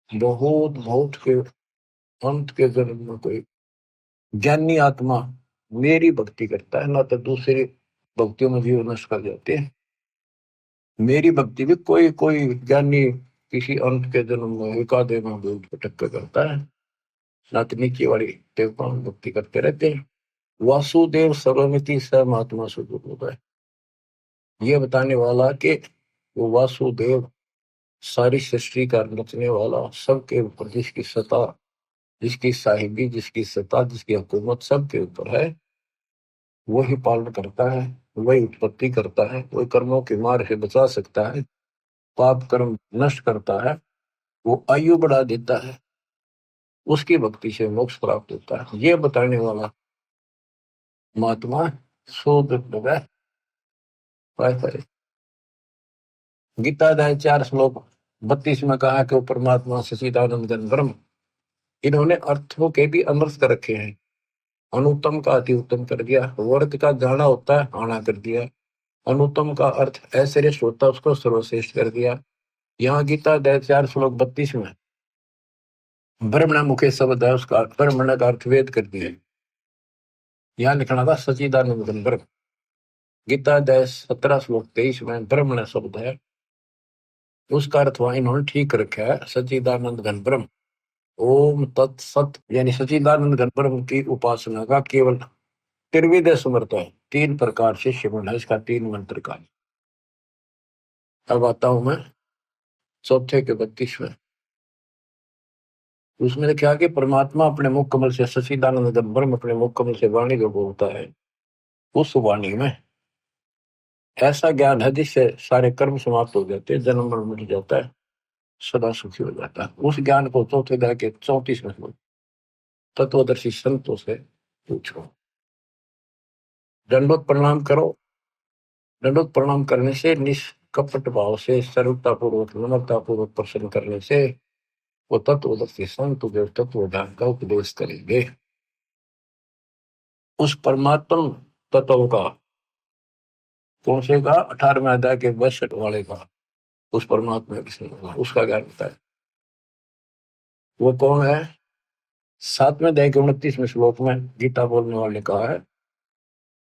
बहुत बहुत के अंत के जन्म में कोई ज्ञानी आत्मा मेरी भक्ति करता है, ना तो दूसरी भक्तियों में जीवन नष्ट कर जाते हैं। मेरी भक्ति भी कोई कोई ज्ञानी किसी अंत के जन्म में एकादे में भटक कर करता है, ना तो नीचे वाली देवताओं में भक्ति करते रहते हैं। वासुदेव सर्वमिति स महात्मा सुदुर्लभ है, ये बताने वाला कि वो वासुदेव सारी सृष्टि का रचने वाला, सबके ऊपर जिसकी सत्ता, जिसकी साहिबी, जिसकी सत्ता, जिसकी हुकूमत सबके ऊपर है, वही पालन करता है, वही उत्पत्ति करता है, वही कर्मों के मार से बचा सकता है, पाप कर्म नष्ट करता है, वो आयु बढ़ा देता है, उसकी भक्ति से मोक्ष प्राप्त होता है, ये बताने वाला महात्मा शोध है। गीता अध्याय 4 श्लोक 32 में कहा कि वो परमात्मा सच्चिदानंद घन ब्रह्म, इन्होंने अर्थों के भी अनर्थ कर रखे हैं, अनुत्तम का अति उत्तम कर दिया, वर्ग का जाना होता है आना कर दिया, अनुत्तम का अर्थ अश्रेष्ठ होता है उसको सर्वश्रेष्ठ कर दिया। यहाँ गीता अध्याय 4 श्लोक 32 में ब्रह्मण मुखे शब्द है, उसका ब्रह्मण का अर्थ वेद कर दिया, यहाँ लिखना था सच्चिदानंद घन ब्रह्म। गीता अध्याय 17 श्लोक 23 में ब्रह्मण शब्द है, उसका अर्थ वहां इन्होंने ठीक रखा है, सच्चिदानंद घन ब्रह्म। ओम तत्सत यानी सच्चिदानंद घन ब्रह्म की उपासना का केवल त्रिविध समर्थ है, 3 प्रकार से शिवन है इसका, 3 मंत्र का। अब आता हूं मैं चौथे के 32 में, उसमें लिखा कि परमात्मा अपने मुख कमल से, सच्चिदानंद घन ब्रह्म अपने मुख कमल से वाणी जो बोलता है, उस वाणी में ऐसा ज्ञान है जिससे सारे कर्म समाप्त हो जाते हैं, जन्म मरण मिट जाता है, सदा सुखी हो जाता है। उस ज्ञान को चौथे अध्याय के 34 में तत्वदर्शी संतों से पूछो। दंडोत प्रणाम करो, दंडोत प्रणाम करने से, निष्कपट भाव से, सरलता पूर्वक, नम्रता पूर्वक प्रसन्न करने से वो तत्वदर्शी संत तुझे तत्व ज्ञान का उपदेश करेंगे। उस परमात्म तत्व का, कौन से का, 18वें अध्याय के 62 वाले का, उस परमात्मा उसका ज्ञान होता है। वो कौन है? 7वें अध्याय के 29वें श्लोक में गीता बोलने वाले कहा है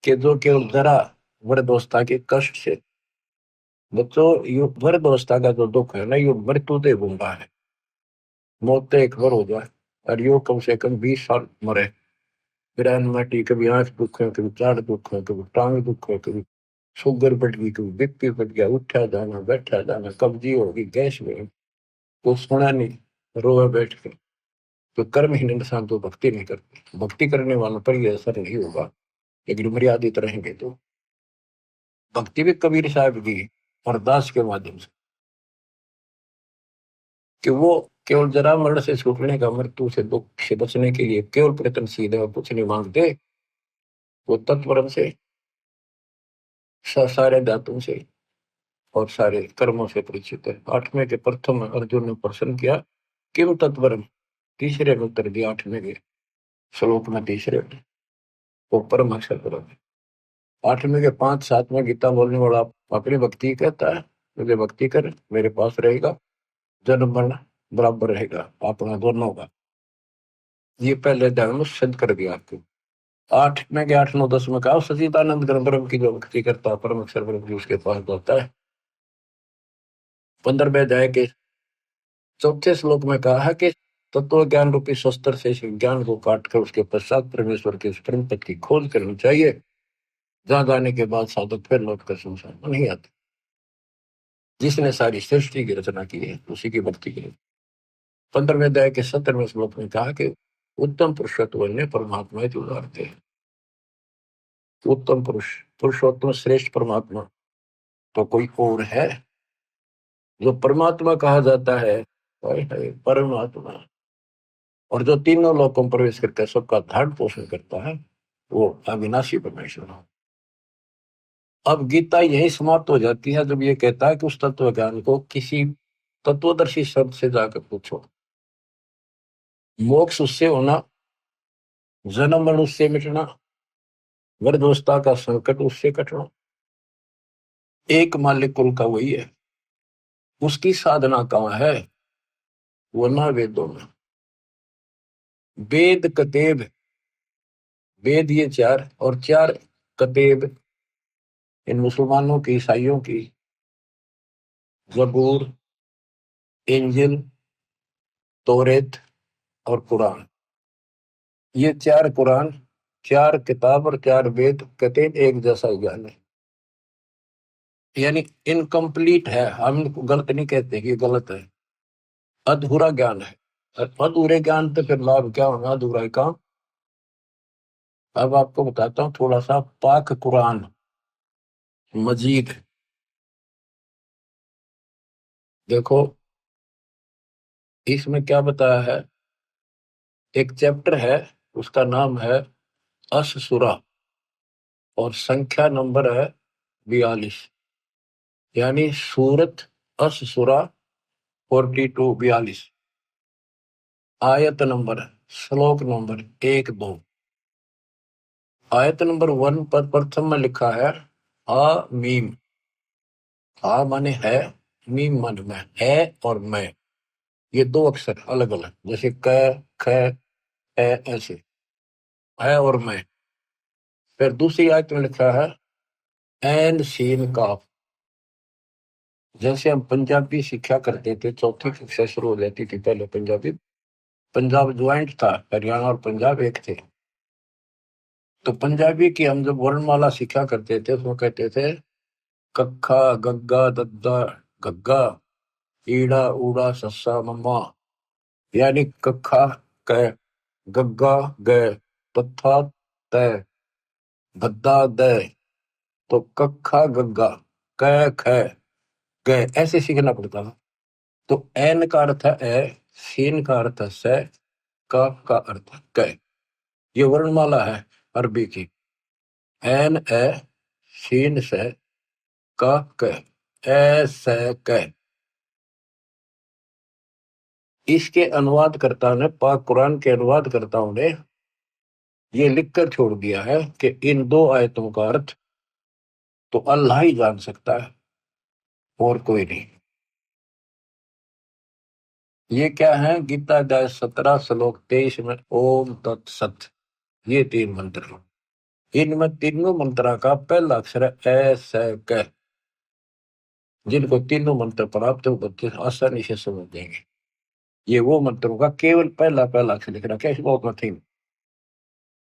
कि जो केवल जरा वृद्धावस्था के कष्ट से, बच्चों, वृद्धावस्था का जो दुख है ना, ये मृत्यु दे भूंगा है, मौत तो एक बार हो जाए, और यो कम से कम 20 साल मरे, फिर एनमाटी, कभी आंख दुख है, कभी चार दुख है, कभी टांग दुख है, कभी शुगर बढ़ गई, कभी बीपी बढ़ गया, उठा जाना बैठा जाना, कब्जी होगी, गैस में, तो सुना नहीं, रोए बैठ के। तो कर्महीन इंसान तो भक्ति नहीं करते, भक्ति करने वालों पर यह असर नहीं होगा, लेकिन मर्यादित रहेंगे तो। भक्ति भी कबीर साहब की अरदास के माध्यम से, कि वो केवल जरा मरण से छूटने का, मृत्यु से दुख से बचने के लिए केवल प्रयत्नशील है और कुछ नहीं मांगते। वो तत्परम से, सारे धातुओं से और सारे कर्मों से परिचित है। आठवें के प्रथम अर्जुन ने प्रश्न किया, किम तत्परम, तीसरे में उत्तर दिया आठवें के श्लोक में, तीसरे में वो परम अक्षर परम है। आठवें के 5-7 में गीता बोलने वाला अपनी भक्ति कहता है, मुझे भक्ति कर, मेरे पास रहेगा, जन्म मरण बराबर रहेगा अपना दोनों का। ये पहले अध्याय में सिद्ध कर दिया आपको। 8 में के 8, 9, 10 में कहा, सचिदानंद ब्रह्म की जो भक्ति करता है परम अक्षर ब्रह्म की, उसके पास होता है। 15वें अध्याय के चौथे श्लोक में कहा है कि तत्व ज्ञान रूपी शस्त्र से इस ज्ञान को काटकर उसके पश्चात परमेश्वर के उस परम पद की खोज करनी चाहिए, जहां जाने के बाद साधक फिर लौट कर संसार में नहीं आते। जिसने सारी सृष्टि की रचना की है उसी की भक्ति की। 15वें अध्याय के 17वें श्लोक में कहा कि उत्तम पुरुषत्व ने परमात्मा की उदारते हैं। उत्तम पुरुष, पुरुषोत्तम श्रेष्ठ परमात्मा तो कोई और है जो परमात्मा कहा जाता है, परमात्मा, और जो तीनों लोकों में प्रवेश करके सबका धारण पोषण करता है, वो अविनाशी परमेश्वर है। अब गीता यही समाप्त हो जाती है जब ये कहता है कि उस तत्व ज्ञान को किसी तत्वदर्शी शब्द से जाकर पूछो। मोक्ष उससे होना, जन्म मरण उससे मिटना, वृद्धावस्था का संकट उससे कटना, एक मालिक कुल का वही है। उसकी साधना कहाँ है, वो ना वेदों में। वेद कतेब, वेद ये 4 और 4 कतेब इन मुसलमानों की, ईसाइयों की, जबूर, इंजिल, तौरेत और कुरान। ये 4 कुरान, 4 किताब और 4 वेद कतेब एक जैसा ज्ञान है, यानी इनकम्प्लीट है। हम गलत नहीं कहते कि गलत है, अधूरा ज्ञान है। अधूरे ज्ञान तो फिर लाभ क्या होगा, अधूरा ही काम। अब आपको बताता हूँ थोड़ा सा पाक कुरान मजीद। देखो इसमें क्या बताया है, एक चैप्टर है, उसका नाम है अश-सूरा, और संख्या नंबर है 42, यानी सूरत अश-सूरा 42, आयत नंबर, श्लोक नंबर 1-2। आयत नंबर 1 पर प्रथम में लिखा है आ मीम। आ माने है, मीम माने मैं, है और मैं, ये 2 अक्षर अलग अलग, जैसे क, ख, ए, ऐसे है और मैं। फिर दूसरी आयत में लिखा है एन सीन काफ। जैसे हम पंजाबी सीखा करते थे, चौथी कक्षा शुरू हो जाती थी पहले पंजाबी, पंजाब ज्वाइंट था, हरियाणा और पंजाब एक थे। तो पंजाबी की हम जब वर्णमाला सीखा करते थे उसमें कहते थे कक्खा गग्गा दद्दा गग्गा, ईड़ा ऊड़ा सस्सा मम्मा, यानी कक्खा क, गग्गा ग, तथा तय, गद्दा द। तो कक्खा गग्गा, क ख ग, ऐसे सीखना पड़ता था। तो एन का अर्थ है ए, सीन का अर्थ है से, का अर्थ है क। ये वर्णमाला है अरबी की, एन ए, सीन से, का क, ए से क। इसके अनुवादकर्ता ने, पाक कुरान के अनुवादकर्ताओं ने ये लिखकर छोड़ दिया है कि इन 2 आयतों का अर्थ तो अल्लाह ही जान सकता है और कोई नहीं। ये क्या है, गीता अध्याय 17 श्लोक 23 में ओम तत्सत, ये 3 मंत्र। इनमें तीनों मंत्रा का पहला अक्षर है ए से क। जिनको तीनों मंत्र प्राप्त हो बच्चे आसानी से समझ जाएंगे। ये वो मंत्रों का केवल पहला पहला अक्षर लिख रखा है, इसको नथिंग।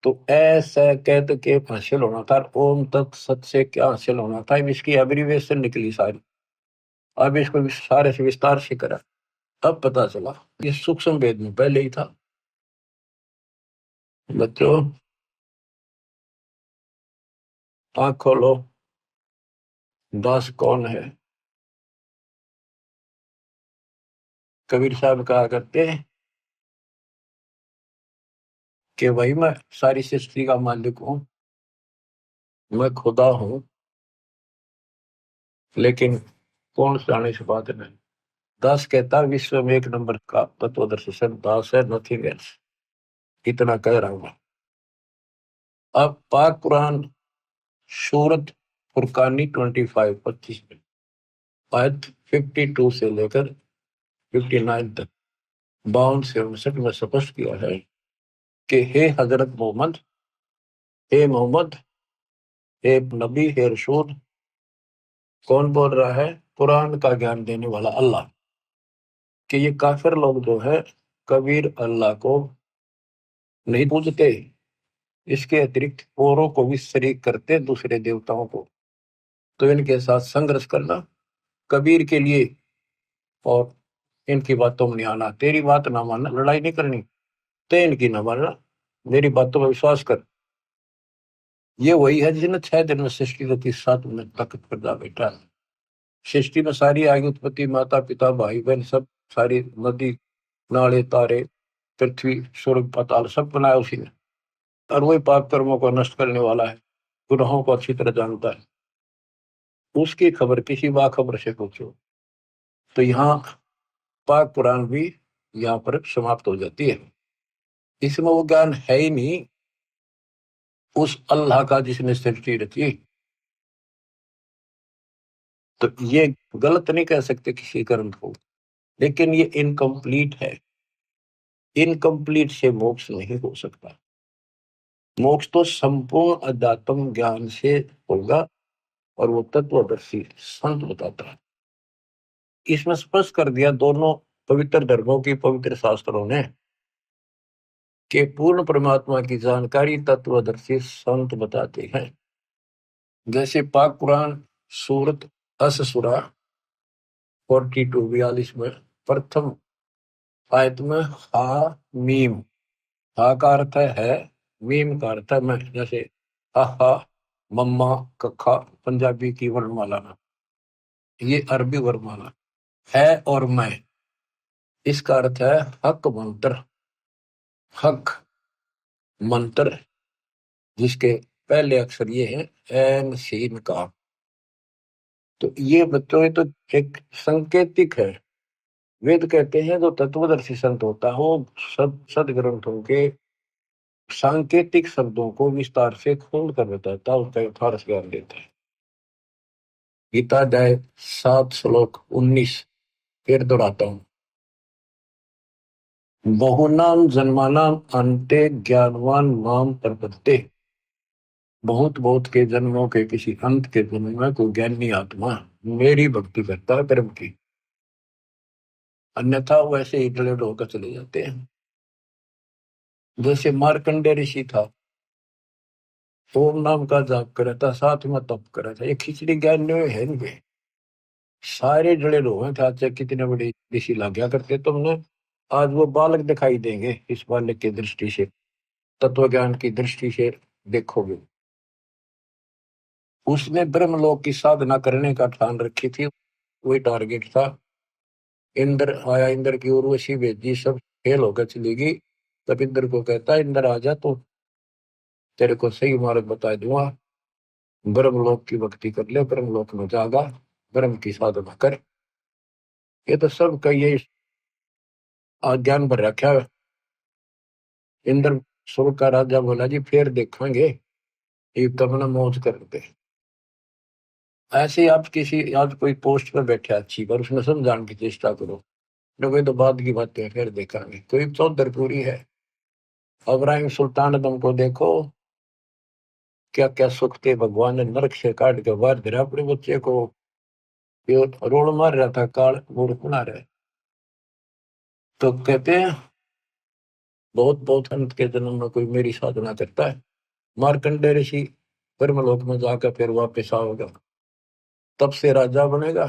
तो ऐसा कहते के हासिल होना था, ओम तत्सत से क्या हासिल होना था, अब इसकी एब्रीविएशन निकली सारी। अब इसको सारे से विस्तार से करा, अब पता चला ये सूक्ष्म भेद में पहले ही था। बच्चों आंख खोलो, दास कौन है? कबीर साहब कहा करते हैं कि भाई मैं सारी सृष्टि का मालिक हूं, मैं खुदा हूं, लेकिन कौन जाने से बात नहीं। दास कहता विश्व में एक नंबर का तत्वदर्शी संत दास है, नथिंग एल्स। इतना कह रहा हूं। अब पाक कुरान सूरत फुरकानी 25 में आयत 52 से लेकर 59 तक 52 से 59 में स्पष्ट किया है कि हे हजरत मोहम्मद, हे मोहम्मद, हे नबी, हे रसूल। कौन बोल रहा है? कुरान का ज्ञान देने वाला अल्लाह। कि ये काफिर लोग जो है कबीर अल्लाह को नहीं पूजते, इसके अतिरिक्त औरों को भी शरीक करते, दूसरे देवताओं को। तो इनके साथ संघर्ष करना कबीर के लिए, और इनकी बातों में नहीं आना। तेरी बात ना मानना, लड़ाई नहीं करनी, ते इनकी ना मानना, मेरी बातों में विश्वास कर। ये वही है जिसने 6 दिन में सृष्टि रची, 7 दिन तक पैदा बैठा। सृष्टि में सारी आगे उत्पत्ति, माता पिता भाई बहन सब, सारी नदी नाले तारे पृथ्वी स्वर्ग पाताल सब बनाया उसी ने। और वही पाप कर्मों को नष्ट करने वाला है, गुनाहों को अच्छी तरह जानता है। उसकी खबर किसी बाखबर से पूछो। तो यहाँ पाक पुराण भी यहाँ पर समाप्त हो जाती है। इसमें वो ज्ञान है ही नहीं उस अल्लाह का जिसने सृष्टि रची। तो ये गलत नहीं कह सकते किसी ग्रंथ को, लेकिन ये इनकम्प्लीट है। इनकम्प्लीट से मोक्ष नहीं हो सकता। मोक्ष तो संपूर्ण अध्यात्म ज्ञान से होगा, और वो तत्वदर्शी संत बताता है। इसमें स्पष्ट कर दिया दोनों पवित्र धर्मों की पवित्र शास्त्रों ने कि पूर्ण परमात्मा की जानकारी तत्वदर्शी संत बताते हैं। जैसे पाक कुरान सूरत अस-सूरा 42 में प्रथम आयत में हा मीम, हा का अर्थ है, मीम का अर्थ है मैं। जैसे हा मम्मा कखा पंजाबी की वर्णमाला ना, ये अरबी वर्णमाला है। और मैं, इसका अर्थ है हक मंत्र। हक मंत्र जिसके पहले अक्षर ये है एन सीन का। तो ये बच्चों, ये तो एक संकेतिक है। वेद कहते हैं जो तत्वदर्शी संत होता है वो सदग्रंथों के सांकेतिक शब्दों को विस्तार से खोल कर बताता है, उसका यथार्थ ज्ञान देता है। गीता अध्याय 7 श्लोक 19 फिर दोहराता हूँ। बहुनाम जन्मानाम अन्ते ज्ञानवान माम प्रपद्ये। बहुत बहुत के जन्मों के किसी अंत के जन्म में कोई ज्ञानी आत्मा मेरी भक्ति करता है कर्म की, अन्यथा वैसे ही टलेड होकर चले जाते हैं। जैसे मार्कंडे ऋषि था, ओम नाम का जाप करा था, साथ में तप करा था। ये खिचड़ी ज्ञान है इनके, सारे जड़े लोग हैं। चाचा कितने बड़े ऋषि लग गया करते तुमने, आज वो बालक दिखाई देंगे। इस बालक की दृष्टि से, तत्व ज्ञान की दृष्टि से देखोगे। उसने ब्रह्मलोक की साधना करने का ठान रखी थी, वही टारगेट था। इंद्र आया, इंद्र की उर्वशी भेजी, सब फेल होकर चली गई। तब इंद्र को कहता है, इंद्र आ जा, तो तेरे को सही मार्ग बता दूंगा। ब्रह्मलोक की भक्ति कर ले, ब्रह्मलोक में जागा, ब्रह्म की साधना कर। ये तो सब का ये ज्ञान भर रखा है। इंद्र स्वर्ग का राजा बोला जी फिर देखेंगे, ये तब ना मौज करते। ऐसे ही आप किसी आज कोई पोस्ट पर बैठे अच्छी, पर उसमें समझाने की चेष्टा करो, न कोई तो बाद की बातें फिर देखेंगे। कोई चौधरपुरी है, इब्राहिम सुल्तान तुमको देखो, क्या क्या सुख थे, भगवान ने नरक से काट के बाहर गिरा अपने बच्चे को। ये रोड मार रहा था, काल मूर्ख बना रहे। तो कहते हैं बहुत बहुत अंत के जन्म में कोई मेरी साधना करता है, मार्कंडेय ऋषि ब्रह्मलोक में जाकर फिर वापस आओगे, तब से राजा बनेगा,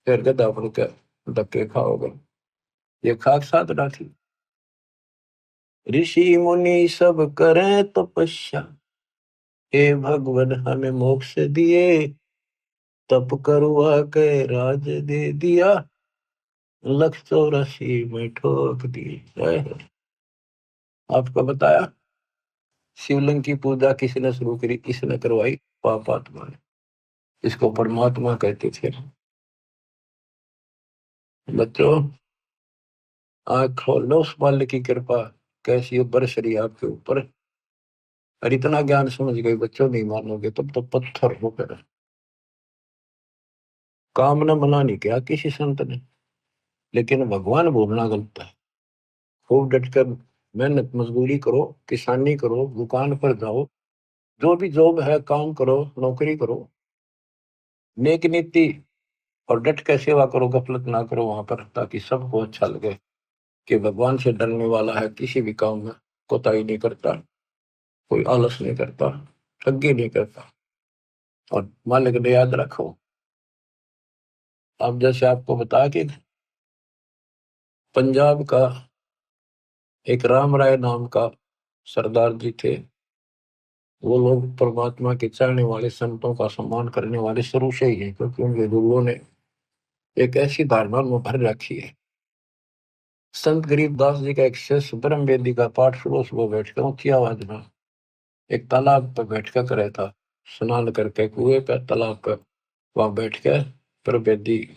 फिर गधा बन के धक्के खाओगे। ये खाक साधना थी। ऋषि मुनि सब करें तपस्या, हे भगवान हमें मोक्ष दिए, तप करवा के राज दे दिया, 184 में ठोक दिए। आपको बताया शिवलिंग की पूजा किसने शुरू करी, किसने करवाई? पापात्मा ने। इसको परमात्मा कहते थे। बच्चों आँख खोल लो, उस मालिक की कृपा कैसी बरस रही आपके ऊपर। और इतना ज्ञान समझ गए बच्चों, नहीं मानोगे तब तो पत्थर हो कर। काम न मना नहीं किया किसी संत ने, लेकिन भगवान बोलना गलत है। खूब डटकर मेहनत मजदूरी करो, किसानी करो, दुकान पर जाओ, जो भी जॉब है काम करो, नौकरी करो, नेक नीति और डट के सेवा करो, गफलत ना करो वहां पर, ताकि सबको अच्छा लगे कि भगवान से डरने वाला है, किसी भी काम में कोताही नहीं करता, कोई आलस नहीं करता, ठगी नहीं करता। और मालिक ने याद रखो, अब जैसे आपको बता कि पंजाब का एक राम राय नाम का सरदार जी थे, वो लोग परमात्मा के चाहने वाले, संतों का सम्मान करने वाले शुरू से ही है, क्योंकि उनके गुरुओं ने एक ऐसी धारणा में भर रखी है। संत गरीबदास जी का एक शिष्य ब्रह्म वेदी का पाठ सुबह सुबह बैठकर ऊंची आवाज में एक तालाब पर बैठकर करे था, स्नान करके कुएं पे तालाब पर वहां बैठ कर प्रवेदी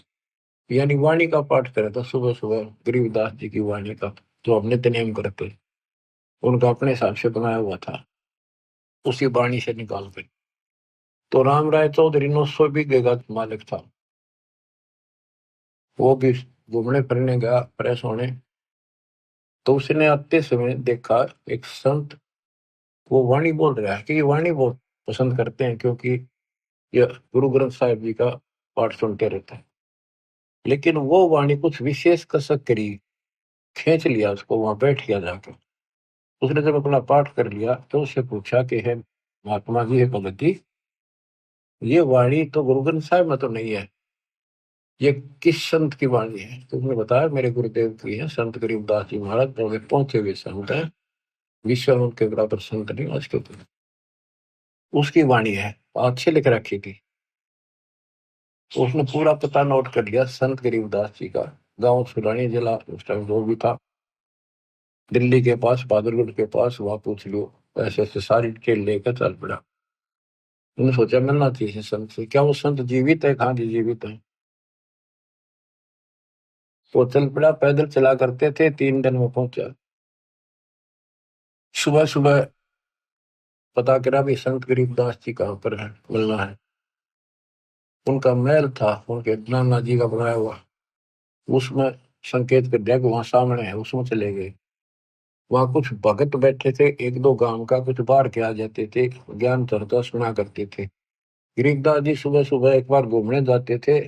यानी वाणी का पाठ करे था सुबह सुबह, गरीबदास जी की वाणी का, जो हम नित्य नियम करते, उनका अपने हिसाब से बनाया हुआ था, उसी वाणी से निकाल कर। तो राम राय चौधरी 900 बीघे का मालिक था। वो भी घूमने फिरने गया प्रेस होने, तो उसने आते समय देखा एक संत वो वाणी बोल रहा है, कि ये वाणी बहुत पसंद करते हैं, क्योंकि ये गुरु ग्रंथ साहिब जी का पाठ सुनते रहते हैं। लेकिन वो वाणी कुछ विशेष कसक करी, खींच लिया उसको, वहां बैठ गया जाकर। उसने जब अपना पाठ कर लिया तो उससे पूछा कि है महात्मा जी, है भगत जी, ये वाणी तो गुरु ग्रंथ साहिब में तो नहीं है, ये किस संत की वाणी है? तो उसने बताया मेरे गुरुदेव की है, संत गरीबदास जी महाराज, बड़े पहुंचे हुए संत है, विश्व में उनके बराबर संत नहीं आज के ऊपर, उसकी वाणी है, अच्छी लिख रखी थी। तो उसने पूरा पता नोट कर लिया संत गरीबदास जी का, गांव सुलानी जिला उस टाइम जो भी था, दिल्ली के पास, बहादुरगढ़ के पास, वहां पूछ लो। ऐसे ऐसे सारी डिटेल लेकर चल पड़ा। उन्होंने सोचा मिलना चाहिए संत से, क्या वो संत जीवित है? कहाँ जी जीवित है। वो चल पड़ा, पैदल चला करते थे, 3 दिन में पहुंचा। सुबह सुबह पता करा भी संत गरीबदास जी कहाँ पर है, मिलना है। उनका महल था उनके नाना जी का बनाया हुआ, उसमें संकेत कर दिया कि वहां सामने है, उसमें चले गए। वहां कुछ भगत बैठे थे, 1-2 गांव का, कुछ बाहर के आ जाते थे, ज्ञान चर्चा सुना करते थे। गरीबदास जी सुबह सुबह एक बार घूमने जाते थे,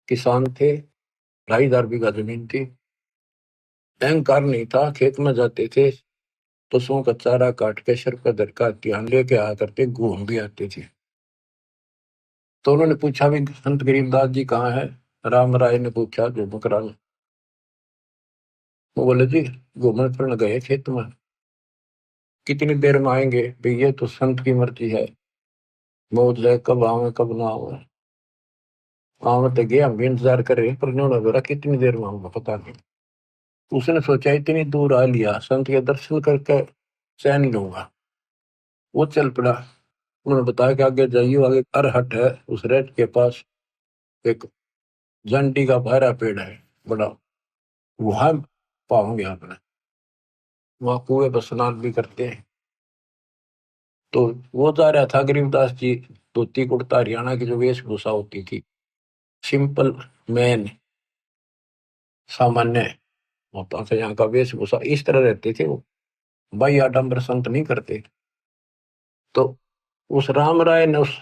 किसान थे, 2,500 बीघा जमीन थी, अहंकार नहीं था, खेत में जाते थे, पशुओं का चारा काट के सर पर धर का ध्यान लेके आया करते, घूम भी आते थे। तो उन्होंने पूछा भी संत गरीबदास जी कहाँ है? राम राय ने पूछा, जो मकरान। वो बोले जी घूमने फिरने गए खेत में, कितनी देर में आएंगे? भाई ये तो संत की मर्जी है, मौत जाए कब आवे कब ना आवे, आवे तो गए, हम भी इंतजार कर रहे हैं, पर उन्होंने बोला कितनी देर में आऊंगा पता नहीं। उसने सोचा इतनी दूर आ लिया, संत के दर्शन करके चैन लूंगा। वो चल पड़ा। उन्होंने बताया कि आगे जाइए, आगे अरहट है, उस रेत के पास एक जंटी का बहरा पेड़ है बड़ा, वहां पाओगे आपने, वहां कुएं पर स्नान भी करते हैं। तो वो जा रहा था गरीबदास जी, धोती कुर्ता हरियाणा की जो वेशभूषा होती थी, सिंपल मैन, सामान्य होता था यहाँ का वेशभूषा, इस तरह रहते थे वो, भाई आडम्बर संत नहीं करते। तो उस राम राय ने उस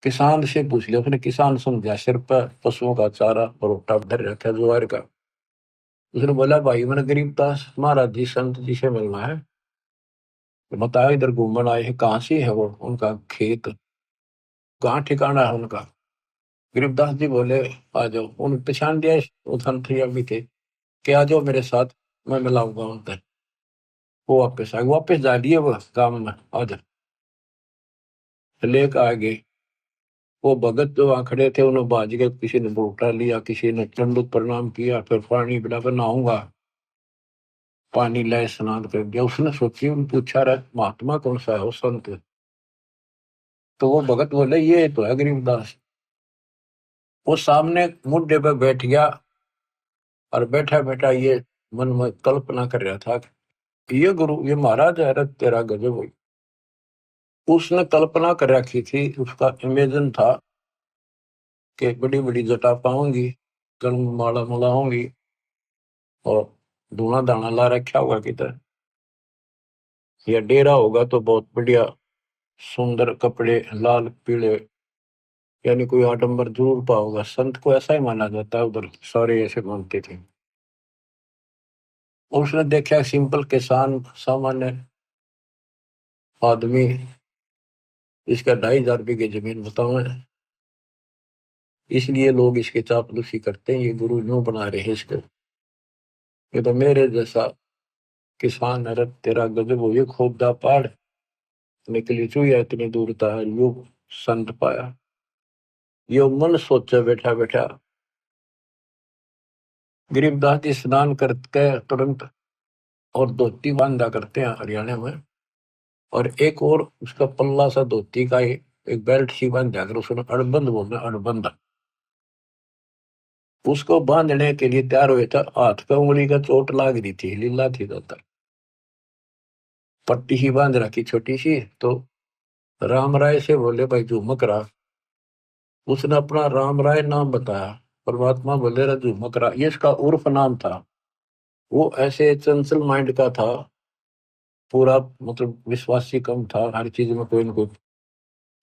किसान से पूछ लिया, उसने किसान समझा, सिर पर पशुओं का चारा और भुट्टा धर रखा ज्वार का। उसने बोला भाई मैंने गरीबदास महाराज जी संत जी से मिलना है, तो बताया इधर घूमन आए हैं, कहाँ से है वो, उनका खेत कहाँ ठिकाना है उनका। गरीबदास जी बोले आ जाओ, उन पहचान दिया वो संत जी अभी थे कि आ जाओ मेरे साथ, मैं मिलाऊंगा उनसे। वो वापस आ गए, वापस जा दिए वो काम में, आ जा लेकर आ गए। वो भगत जो वहां खड़े थे उन्होंने बाज गए, किसी ने बोटा लिया, किसी ने दंडवत प्रणाम किया, फिर पानी पिला, फिर नहाऊंगा, पानी लाए स्नान कर दिया। उसने सोची, उन पूछा रहा महात्मा कौन सा है वो संत, तो वो भगत बोले ये तो है गरीबदास। वो सामने मुड्डे पे बैठ गया और बैठा बैठा ये मन में कल्पना कर रहा था कि ये गुरु ये महाराज है, रत तेरा गजब हुई। उसने कल्पना कर रखी थी, उसका इमेजिन था कि बड़ी बड़ी जटा पाऊंगी, गल में माला मला होंगी और धूना दाना ला रखा होगा किधर, या डेरा होगा तो बहुत बढ़िया सुंदर कपड़े लाल पीले, यानी कोई आडंबर जरूर पाओगा। संत को ऐसा ही माना जाता है, उधर सारे ऐसे मानते थे। और उसने देखा सिंपल किसान सामान्य आदमी, इसका 2,500 बीघे जमीन बताओ है, इसलिए लोग इसके चापलूसी करते हैं, ये गुरु यूं बना रहे हैं इसको। ये तो मेरे जैसा किसान है, रत तेरा गजब हो, ये खोदा पहाड़ निकली चुया इतनी दूर था, यू संत पाया। ये मन सोचा बैठा बैठा। गरीबदास जी स्नान करके तुरंत और धोती बांधा करते हैं हरियाणा में, और एक और उसका पल्ला सा धोती का एक बेल्ट सी बांध जाकर, उसने अड़बंद बोलना, अड़बंद। उसको बांधने के लिए तैयार हुए था, हाथ पे उंगली का चोट लाग रही थी, लीला थी दाता, पट्टी ही बांध रखी छोटी सी। तो राम राय से बोले भाई झुमक रहा, उसने अपना राम राय नाम बताया। परमात्मा बोले रहा झुमक रहा, ये इसका उर्फ नाम था। वो ऐसे चंचल माइंड का था, पूरा मतलब विश्वासी कम था, हर चीज में कोई न कोई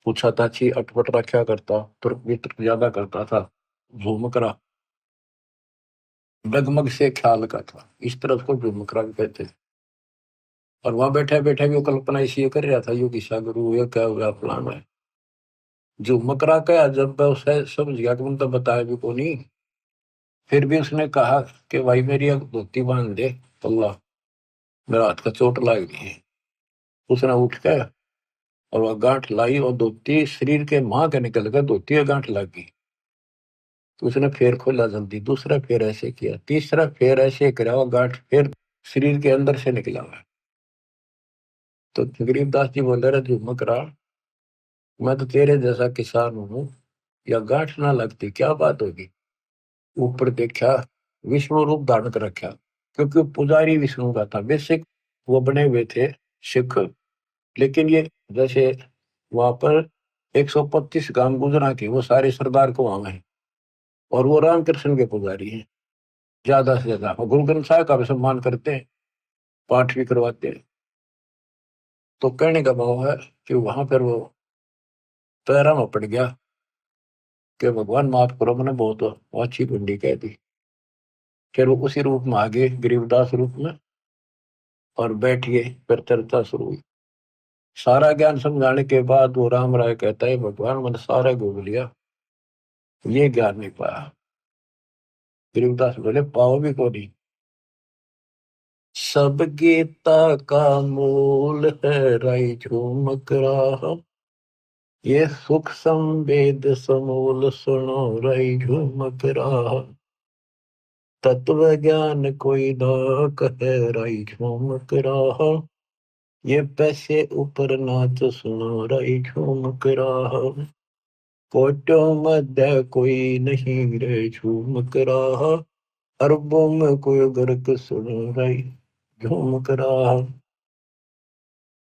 पूछा ताछी अटपट रखा करता, तुर्क वितर्क ज्यादा करता था। झुमकरा डगमग से ख्याल का था, इस तरह उसको झुमकरा भी कहते थे। और वहां बैठे बैठे भी वो कल्पना इसी कर रहा था, यो किसा गुरु ये क्या हुआ फलाना है। झुमकरा का जब मैं उसे समझ गया कि मतलब बताया भी को नहीं, फिर भी उसने कहा कि भाई मेरी एक धोती बांध दे पल्ला, मेरा हाथ का चोट लग गई है। उसने उठ के और वह गांठ लाई, और धोती शरीर के मां के निकल कर धोती में गांठ लग गई। तो उसने फेर खोला जल्दी, दूसरा फेर ऐसे किया, तीसरा फेर ऐसे करा, वो गांठ फिर शरीर के अंदर से निकला हुआ। तो गरीबदास जी बोल रहे झुमक रहा, मैं तो तेरे जैसा किसान हूं, या गांठ ना लगती क्या बात होगी। ऊपर देखा, विष्णु रूप धारण कर रखा, क्योंकि वो पुजारी विष्णु का था बेसिक, वो बने हुए थे सिख। लेकिन ये जैसे वहां पर 125 गांव गुजरा के वो सारे सरदार को वहां है, और वो रामकृष्ण के पुजारी हैं ज्यादा से ज्यादा, और गुरु ग्रंथ साहिब का भी सम्मान करते हैं, पाठ भी करवाते हैं। तो कहने का भाव है कि वहां पर वो पैरा में पड़ गया कि भगवान माफ करो, मैंने बहुत अच्छी कुंडी कह दी। फिर वो उसी रूप में आ गए, गरीबदास रूप में, और बैठ गए, फिर चर्चा शुरू हुई। सारा ज्ञान समझाने के बाद वो राम राय कहता है भगवान मैंने सारा घूम लिया, ये ज्ञान नहीं पाया। गरीबदास बोले पाओ भी को नहीं। सब गीता का मूल है राई झूमक राह, ये सुख संवेद समूल सुनो राई झूमक राह। तत्व ज्ञान कोई ना कहे राई झूमक राह, ये पैसे ऊपर नाच सुनो राई झूमक राह। कोटों मध्य कोई नहीं रे झूमक राह, अरबों में कोई गर्क सुनो राई झूमक राह।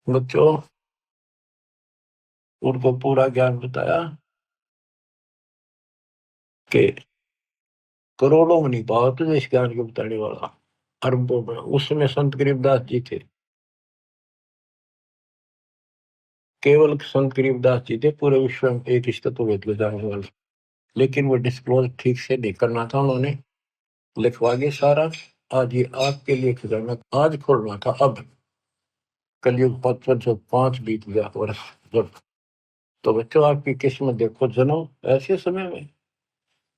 बच्चों, उनको पूरा ज्ञान बताया कि करोड़ों में नहीं पाओ तुझे इस ज्ञान को बताने वाला, अरबों में। उसमें संत गरीबदास जी थे, केवल संत गरीबदास जी थे पूरे विश्व में एक रिश्ता तो वेद जाने वाले। लेकिन वो डिस्क्लोज ठीक से नहीं करना था, उन्होंने लिखवा के सारा, आज ये आपके लिए खजाना आज खोलना था। अब कलयुग 5505 बीत गया वर्ष जब। तो बच्चों आपकी किस्मत देखो, जन्म ऐसे समय में,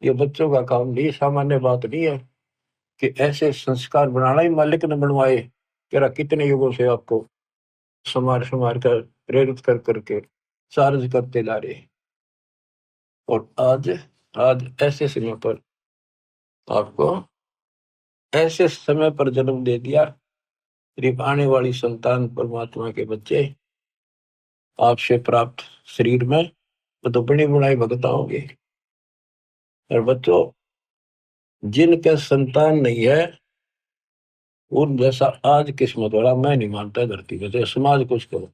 ये बच्चों का काम नहीं, सामान्य बात नहीं है कि ऐसे संस्कार बनाना ही मालिक ने बनवाए। तेरा कितने युगों से आपको संवार संवार कर प्रेरित कर करके चार्ज करते ला रहे, और आज आज ऐसे समय पर आपको ऐसे समय पर जन्म दे दिया। सिर्फ आने वाली संतान परमात्मा के बच्चे आपसे प्राप्त शरीर में वो तो बड़ी बुढ़ाई भगता होंगे। और बच्चों जिनके संतान नहीं है उन जैसा आज किस्मत वाला मैं नहीं मानता धरती में, तो समाज कुछ करो,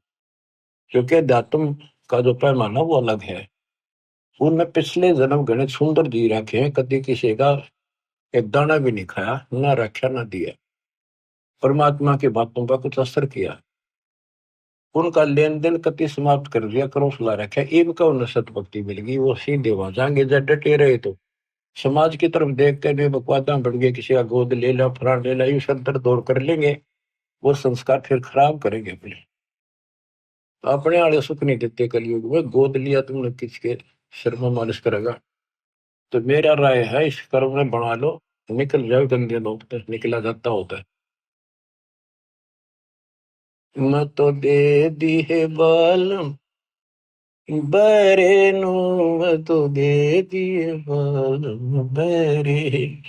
क्योंकि अध्यात्म का जो पैमाना वो अलग है। उनने पिछले जन्म गणित सुंदर जी रखे हैं, कभी किसी का एक दाना भी नहीं खाया, ना रखा ना दिया, परमात्मा की बातों का कुछ असर किया, उनका लेन देन कति समाप्त कर दिया, करोसला रखा। इनका उन्हें सतभक्ति मिल गई, वो सीधे वहां जाएंगे। जब डटे रहे तो समाज की तरफ देख कर भी बकवादा बढ़ गए, किसी का गोद ले ला, फरान ले ला, यू सदर दौड़ कर लेंगे, वो संस्कार फिर खराब करेंगे अपने। अपने वाले सुख नहीं देते कलयुग में, गोद लिया तुमने किसके सिर में मालिश करेगा। तो मेरा राय है इस कर्म में बना लो, निकल जाओ गंदे लोग तक, निकला जाता होता है। मैं तो दे दी है बालम बरे नु, मैं तो दे दी है बालम बरे,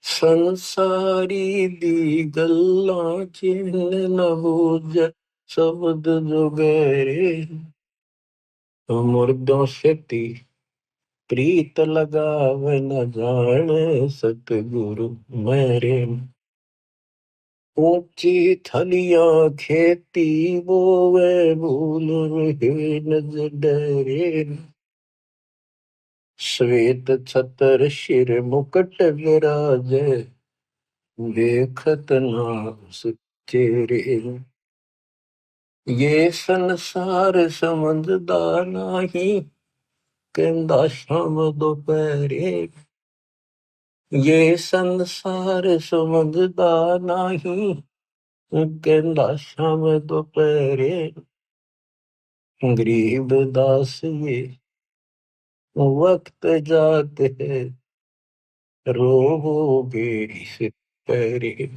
संसारी दी गल्ला चिन्ह न बूझ शब्द जो गहरे, मुर्दों से ती प्रीत लगावे न जाने सतगुरु मेरे। ऊंची थलियां खेती बोवे भूल रहे नजर डरे, श्वेत छतर शिर मुकुट विराजे देखत नास चेहरे। ये संसार समझदा नहीं कहंदा शाम दोपहरे, ये संसार समझदा नहीं कहंदा शाम दोपहरे, गरीब दास ये वक्त जाते है रोगे इस पहरे,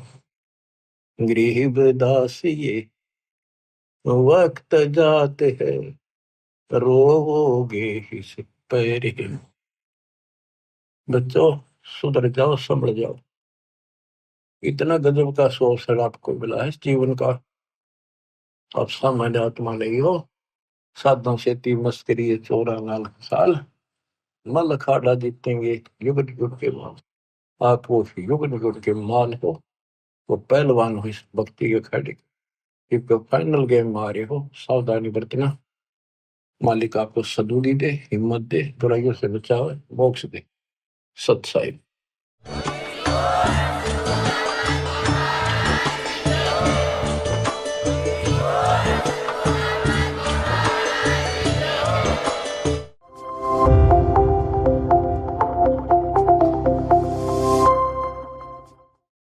गरीब दास ये वक्त जाते है रोगे इस पहरे। बच्चों सुधर जाओ, संभल जाओ। इतना गजब का अवसर आपको मिला है इस जीवन का, आप सामान्य आत्मा नहीं हो। साधन से मस्करी चौरा नाल साल मल अखाड़ा जीतेंगे युग युग के बाद। आप वो युग युग के माल हो, वो पहलवान हो इस भक्ति के खड़े, क्योंकि फाइनल गेम में आ रहे हो। सावधानी बरतना, मालिक आपको सदबुद्धि दे, हिम्मत दे, बुराइयों से बचावे, मोक्ष दे। सत साहिब।